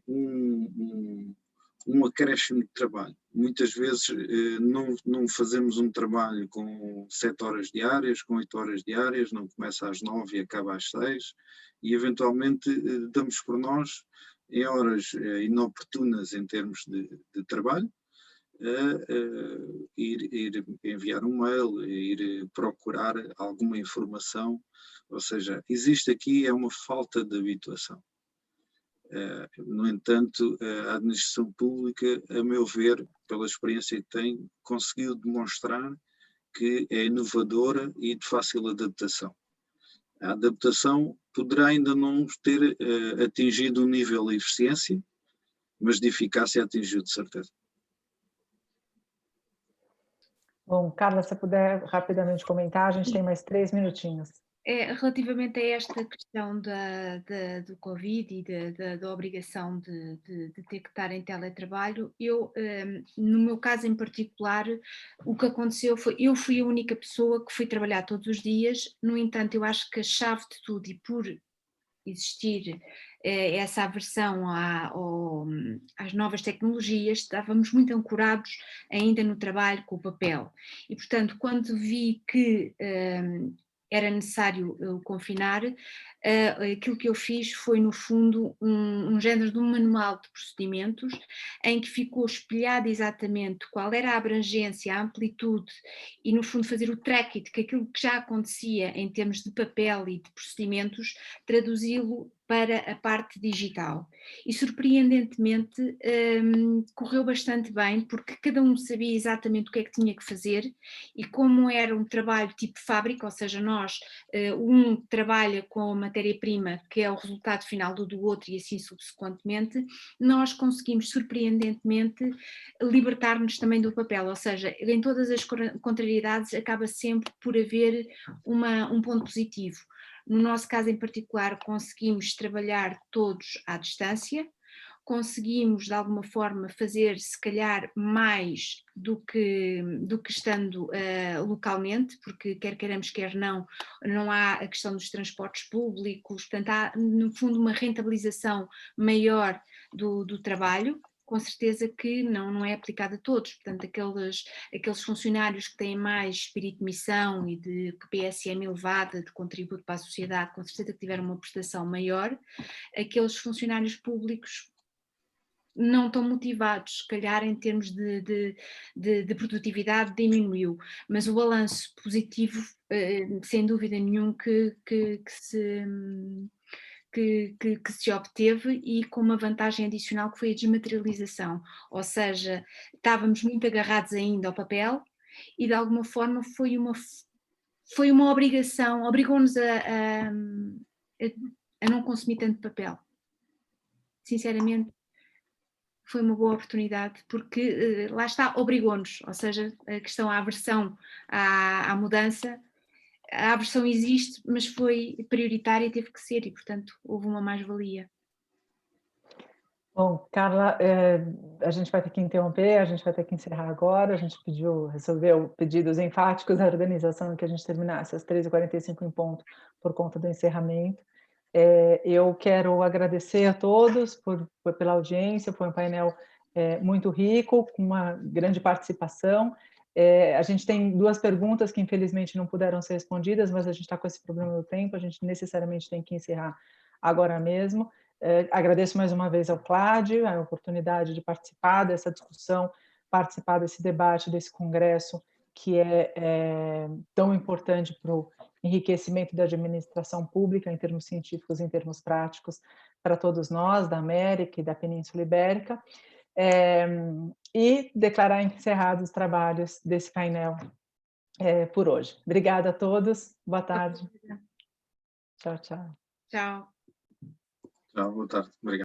um acréscimo de trabalho. Muitas vezes não fazemos um trabalho com 7 horas diárias, com 8 horas diárias, não começa às 9 e acaba às 6, e eventualmente damos por nós, em horas inoportunas em termos de trabalho, ir enviar um mail, ir procurar alguma informação, ou seja, existe aqui uma falta de habituação. No entanto, a administração pública, a meu ver, pela experiência que tem, conseguiu demonstrar que é inovadora e de fácil adaptação. A adaptação poderá ainda não ter atingido um nível de eficiência, mas de eficácia atingiu de certeza. Bom, Carla, se puder rapidamente comentar, a gente tem mais 3 minutinhos. Relativamente a esta questão do Covid e da obrigação de ter que estar em teletrabalho, no meu caso em particular, o que aconteceu foi, eu fui a única pessoa que fui trabalhar todos os dias. No entanto, eu acho que a chave de tudo, e por existir essa aversão às novas tecnologias, estávamos muito ancorados ainda no trabalho com o papel. E, portanto, quando vi que era necessário confinar, aquilo que eu fiz foi, no fundo, um género de um manual de procedimentos em que ficou espelhado exatamente qual era a abrangência, a amplitude e, no fundo, fazer o tracking de que aquilo que já acontecia em termos de papel e de procedimentos, traduzi-lo para a parte digital. E, surpreendentemente, correu bastante bem, porque cada um sabia exatamente o que é que tinha que fazer, e como era um trabalho tipo fábrica, ou seja, nós, um trabalha com a matéria-prima, que é o resultado final do outro, e assim subsequentemente, nós conseguimos, surpreendentemente, libertar-nos também do papel, ou seja, em todas as contrariedades acaba sempre por haver um ponto positivo. No nosso caso em particular, conseguimos trabalhar todos à distância, conseguimos de alguma forma fazer se calhar mais do que estando localmente, porque quer queiramos quer não há a questão dos transportes públicos, portanto há no fundo uma rentabilização maior do trabalho. com certeza que não é aplicado a todos. Portanto, aqueles funcionários que têm mais espírito de missão e de PSM elevada, de contributo para a sociedade, com certeza que tiveram uma prestação maior. Aqueles funcionários públicos não estão motivados, se calhar em termos de produtividade diminuiu, mas o balanço positivo, sem dúvida nenhuma, que se obteve, e com uma vantagem adicional que foi a desmaterialização, ou seja, estávamos muito agarrados ainda ao papel e de alguma forma foi uma obrigação, obrigou-nos a não consumir tanto papel. Sinceramente, foi uma boa oportunidade, porque lá está, obrigou-nos, ou seja, a questão, a aversão à mudança, a aversão existe, mas foi prioritária e teve que ser, e portanto houve uma mais-valia. Bom, Carla, a gente vai ter que interromper, a gente vai ter que encerrar agora, a gente resolveu pedidos enfáticos da organização que a gente terminasse às 13h45 em ponto, por conta do encerramento. Eu quero agradecer a todos pela audiência, foi um painel muito rico, com uma grande participação. A gente tem 2 perguntas que infelizmente não puderam ser respondidas, mas a gente está com esse problema do tempo, a gente necessariamente tem que encerrar agora mesmo. Agradeço mais uma vez ao Cláudio a oportunidade de participar dessa discussão, participar desse debate, desse congresso, que é tão importante para o enriquecimento da administração pública em termos científicos, em termos práticos, para todos nós, da América e da Península Ibérica, e declarar encerrados os trabalhos desse painel por hoje. Obrigada a todos, boa tarde. Tchau, tchau. Tchau. Tchau, boa tarde. Obrigado.